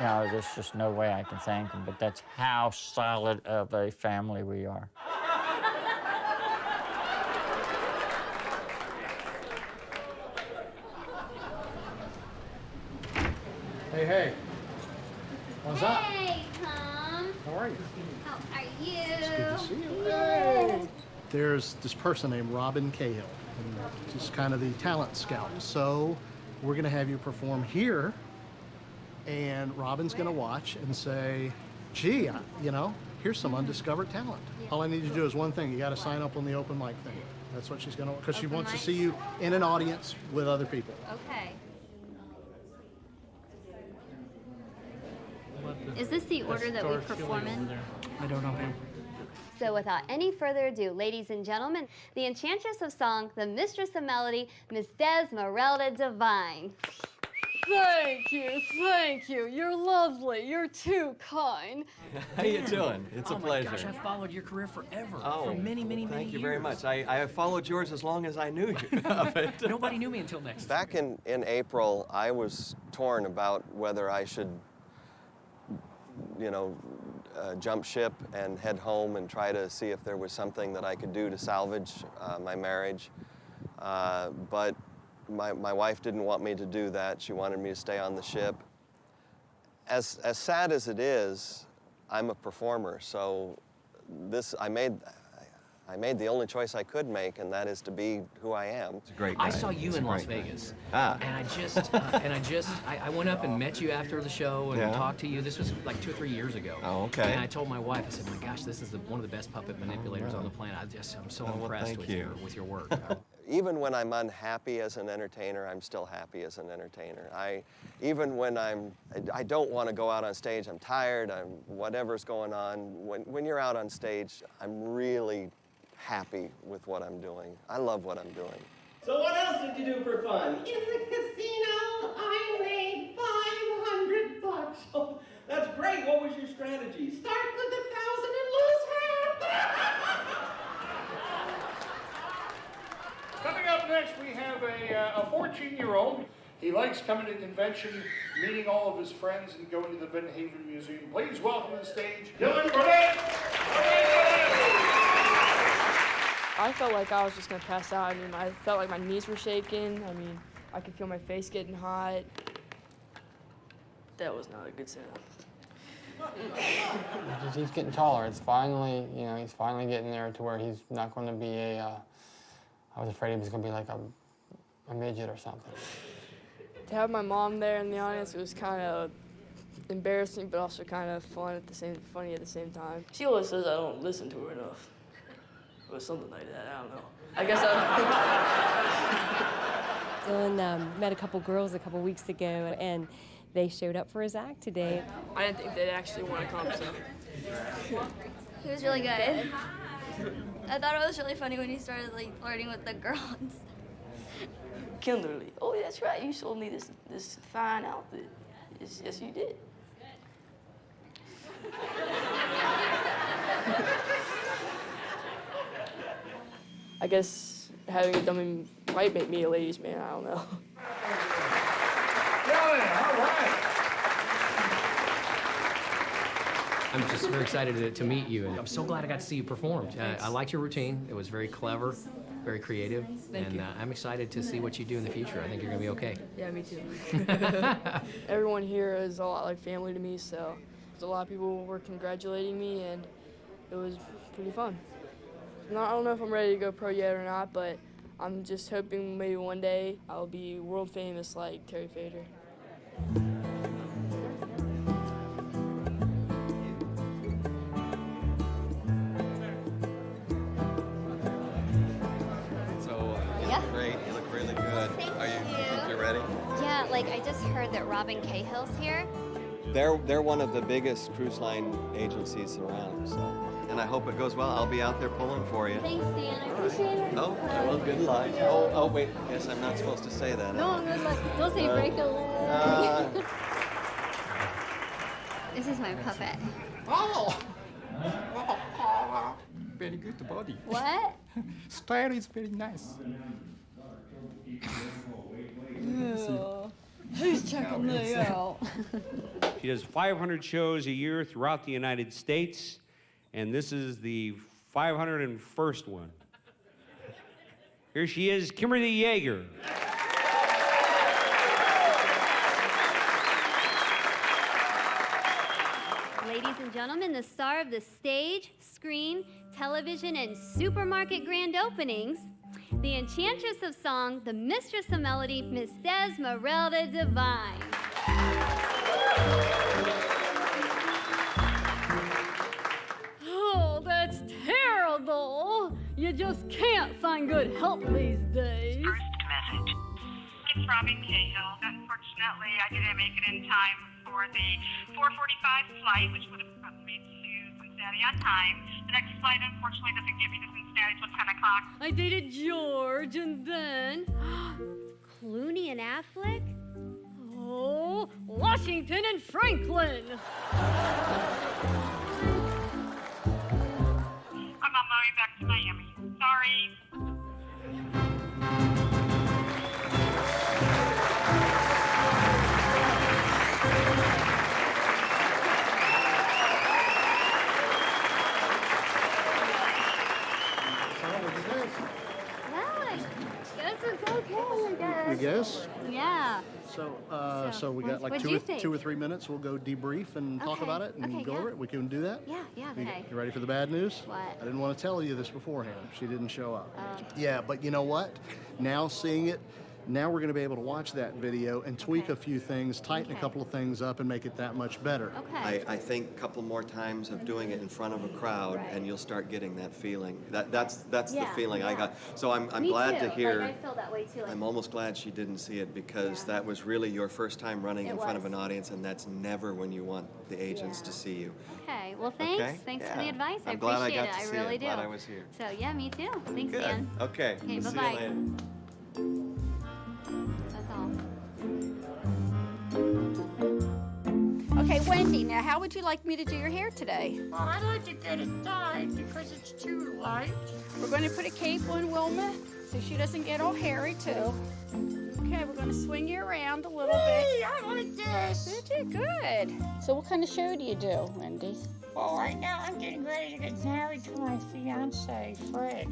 know, there's just no way I can thank him, but that's how solid of a family we are. Hey. What's up? Hey, Tom. How are you? How are you? It's good to see you. Hey. There's this person named Robin Cahill, and just kind of the talent scout. So we're going to have you perform here, and Robin's going to watch and say, gee, you know, here's some undiscovered talent. All I need you to do is one thing. You got to sign up on the open mic thing. That's what she's going to, because she wants to see you in an audience with other people. Okay. Is this the order that we perform in? I don't know. So without any further ado, ladies and gentlemen, the enchantress of song, the mistress of melody, Miss Desmeralda Divine. Thank you. You're lovely. You're too kind. How you doing? It's a pleasure. Oh my gosh, I've followed your career forever. Oh, for many years. Thank you very much. I have followed yours as long as I knew you. Nobody knew me until next. Back in April, I was torn about whether I should, you know, jump ship and head home and try to see if there was something that I could do to salvage my marriage. But my wife didn't want me to do that. She wanted me to stay on the ship. As sad as it is, I'm a performer, so I made I made the only choice I could make, and that is to be who I am. It's a great I saw you in Las Vegas, and I went up and met you after the show and talked to you. This was like 2 or 3 years ago. Oh, okay. And I told my wife, I said, "My gosh, this is one of the best puppet manipulators on the planet. I'm so impressed with your work." Even when I'm unhappy as an entertainer, I'm still happy as an entertainer. Even when I don't want to go out on stage, I'm tired, whatever's going on. When you're out on stage, I'm really happy with what I'm doing. I love what I'm doing. So what else did you do for fun? In the casino, I made $500. Oh, that's great. What was your strategy? Start with 1,000 and lose half. Coming up next, we have a 14-year-old. He likes coming to convention, meeting all of his friends, and going to the Van Haven Museum. Please welcome to the stage, Dylan Burnett. I felt like I was just gonna pass out. I mean, I felt like my knees were shaking. I mean, I could feel my face getting hot. That was not a good sound. He's getting taller. It's finally, he's finally getting there to where he's not going to be I was afraid he was going to be like a midget or something. To have my mom there in the audience, it was kind of embarrassing, but also kind of funny at the same time. She always says I don't listen to her enough. Or something like that, I don't know. I guess Dylan met a couple girls a couple weeks ago, and they showed up for his act today. I didn't think they'd actually want to come, so. He was really good. I thought it was really funny when he started like flirting with the girls. Kimberly, oh that's right, you sold me this fine outfit. Yes, you did. I guess having a dummy might make me a ladies' man, I don't know. All right. I'm just very excited to meet you, and I'm so glad I got to see you perform. I liked your routine. It was very clever, very creative, and I'm excited to see what you do in the future. I think you're going to be okay. Yeah, me too. Everyone here is a lot like family to me, so there's a lot of people were congratulating me, and it was pretty fun. I don't know if I'm ready to go pro yet or not, but I'm just hoping maybe one day I'll be world famous like Terry Fader. Great, you look really good. Think you're ready? Yeah, like I just heard that Robin Cahill's here. They're one of the biggest cruise line agencies around, so. And I hope it goes well. I'll be out there pulling for you. Thanks, Dan. I appreciate it. Oh, well, good luck. Oh, wait. Guess I'm not supposed to say that. No, I'm not like, don't say break a leg. This is my puppet. Oh! Very good body. What? Style is very nice. Who's checking me out? She does 500 shows a year throughout the United States, and this is the 501st one. Here she is, Kimberly Yeager. Ladies and gentlemen, the star of the stage, screen, television, and supermarket grand openings, the enchantress of song, the mistress of melody, Miss Desmeralda Divine. Oh, that's terrible. You just can't find good help these days. First message. It's Robin Cahill. Unfortunately, I didn't make it in time for the 4:45 flight, which would have gotten me to Cincinnati on time. The next flight, unfortunately, doesn't get me to Cincinnati until 10 o'clock. I dated George, and then... Clooney and Affleck? Oh, Washington and Franklin. I'm on my way back to Miami. Sorry. Well, I guess it's okay, I guess. You this? Yeah. So we got like what'd you think? 2 or 3 minutes. We'll go debrief and talk Okay. about it and Okay, go yeah. over it. We can do that? Yeah, okay. You ready for the bad news? What? I didn't want to tell you this beforehand. She didn't show up. Oh. Yeah, but you know what? Now seeing it, now we're going to be able to watch that video and tweak a few things, tighten a couple of things up, and make it that much better. I think a couple more times of doing it in front of a crowd, and you'll start getting that feeling. That's the feeling I got. So I'm Me glad too. to hear. Like, I feel that way too. Like, I'm almost glad she didn't see it because that was really your first time running in front of an audience, and that's never when you want the agents to see you. okay. Well, thanks. Okay? Thanks for Yeah. the advice. I I'm glad I appreciate got to it. see I really it. do. Glad I was here. So yeah, me too. Thanks, Good. Dan. Okay. Okay. See you Bye-bye. later. That's all. Okay, Wendy, now how would you like me to do your hair today? Well, I'd like to get it dyed because it's too light. We're going to put a cape on Wilma so she doesn't get all hairy too. Okay, we're going to swing you around a little bit. I like this. Good. So what kind of show do you do, Wendy? Well, right now I'm getting ready to get married to my fiance, Fred.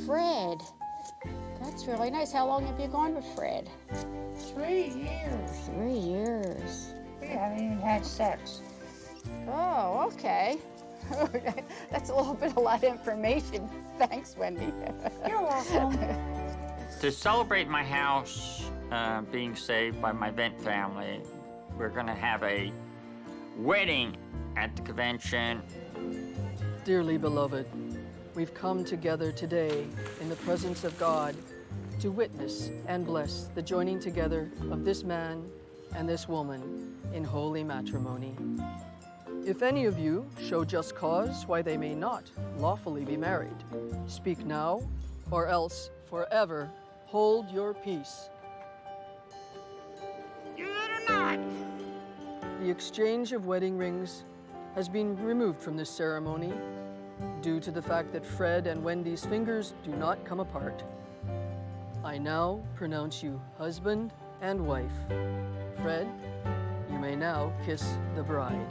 Fred. That's really nice. How long have you gone with Fred? 3 years. 3 years. We haven't even had sex. Oh, okay. That's a lot of information. Thanks, Wendy. You're welcome. To celebrate my house being saved by my vent family, we're going to have a wedding at the convention. Dearly beloved, we've come together today in the presence of God to witness and bless the joining together of this man and this woman in holy matrimony. If any of you show just cause why they may not lawfully be married, speak now, or else forever hold your peace. You better not. The exchange of wedding rings has been removed from this ceremony due to the fact that Fred and Wendy's fingers do not come apart. I now pronounce you husband and wife. Fred, you may now kiss the bride.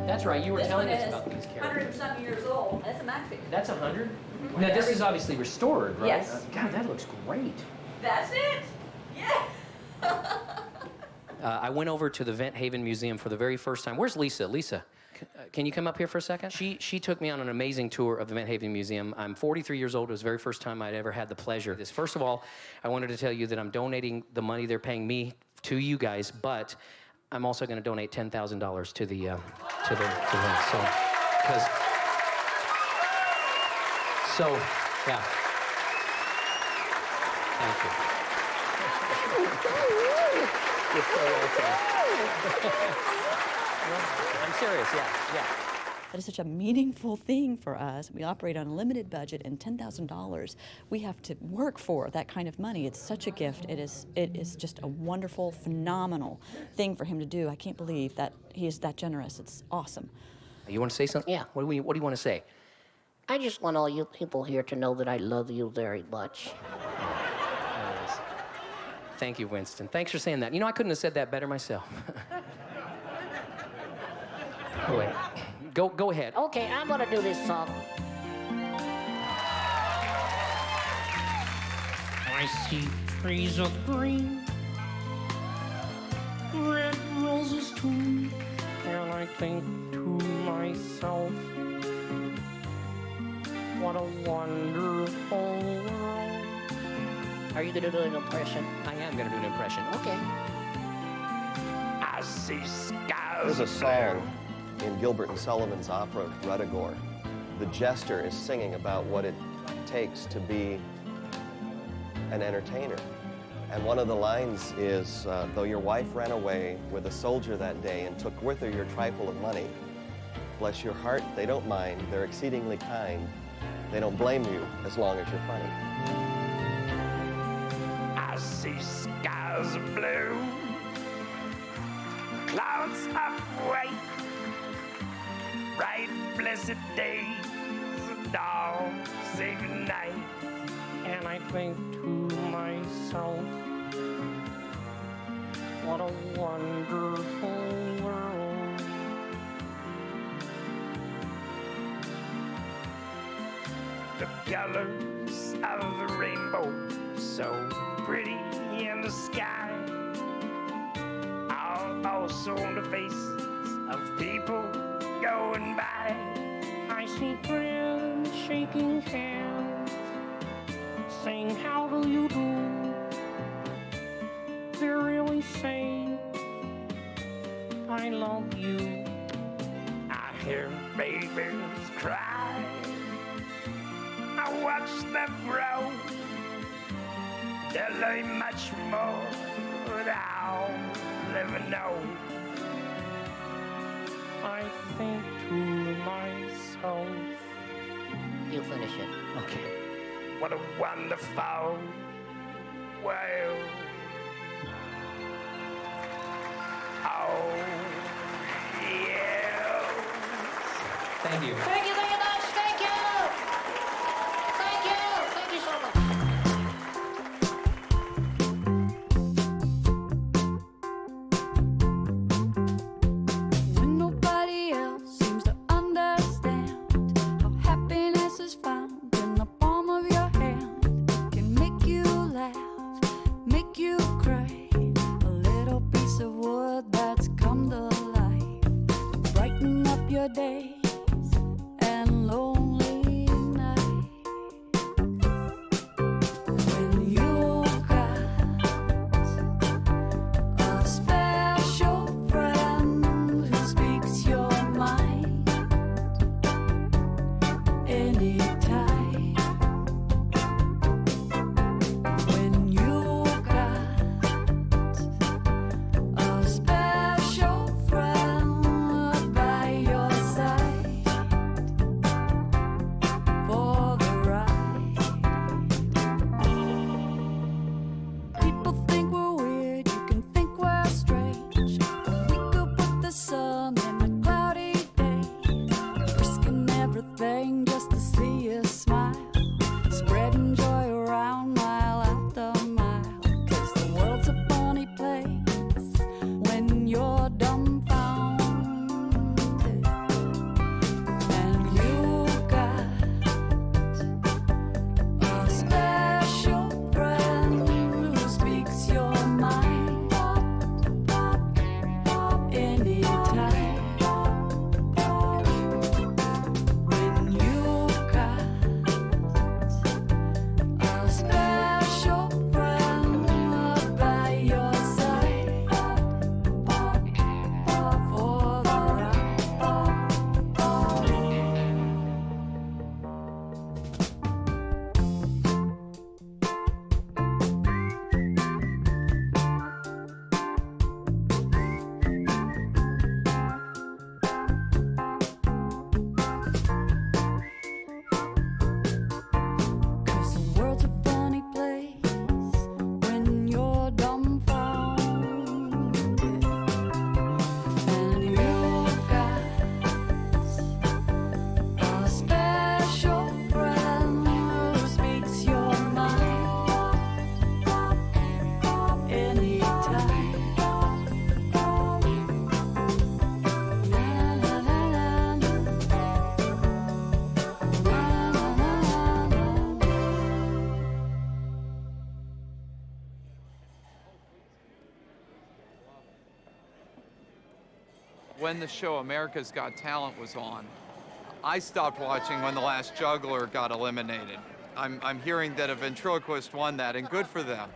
That's right. You were This telling one us is about these characters. 100 and some years old. That's a Mac figure. That's 100. Now this is obviously restored, right? Yes. God, that looks great. That's it. Yeah. I went over to the Vent Haven Museum for the very first time. Where's Lisa? Lisa, can you come up here for a second? She took me on an amazing tour of the Vent Haven Museum. I'm 43 years old. It was the very first time I'd ever had the pleasure. First of all, I wanted to tell you that I'm donating the money they're paying me to you guys, but I'm also going to donate $10,000 to the to them. So yeah. Thank you. You're so welcome. I'm serious, yeah. That is such a meaningful thing for us. We operate on a limited budget, and $10,000 we have to work for that kind of money. It's such a gift. It is just a wonderful, phenomenal thing for him to do. I can't believe that he is that generous. It's awesome. You want to say something? Yeah. What do you want to say? I just want all you people here to know that I love you very much. Thank you, Winston. Thanks for saying that. You know, I couldn't have said that better myself. Oh, wait. Go ahead. Okay, I'm gonna do this song. I see trees of green, red roses too, and I think to myself, what a wonderful world. Are you gonna do an impression? I am gonna do an impression. Okay. I see skies. There's a song in Gilbert and Sullivan's opera, Ruddigore. The jester is singing about what it takes to be an entertainer. And one of the lines is, though your wife ran away with a soldier that day and took with her your trifle of money, bless your heart, they don't mind, they're exceedingly kind. They don't blame you as long as you're funny. I see skies of blue, clouds of exit days, the dogs say goodnight. And I think to myself, what a wonderful world. The colors of the rainbow, so pretty in the sky, are also on the faces of people going by. I see friends shaking hands, saying, how do you do? They're really saying, I love you. I hear babies cry, I watch them grow. They'll learn much more than I'll never know. I think to myself. You finish it. Okay. What a wonderful world. Oh, yeah. Thank you. Thank you very much. Thank you. Thank you. Thank you so much. When nobody else seems to understand how happiness is found in the palm of your hand, it can make you laugh, make you cry. A little piece of wood that's come to life, brighten up your days and lonely nights. When you got a special friend who speaks your mind anytime. When you got a special friend by your side for the ride. People think we're weird, you can think we're strange, but we could put the sun in a cloudy day, risking everything just to see you smile, spreading joy around mile after mile. 'Cause the world's a funny place when you're dumbfounded. And you got a special friend who speaks your mind anytime. When you got a special friend by your side for the ride. Cause the world's a funny place when you're dumbfounded. And you got a special friend who speaks your mind anytime. La la la la la. When the show America's Got Talent was on, I stopped watching when the last juggler got eliminated. I'm hearing that a ventriloquist won that, and good for them.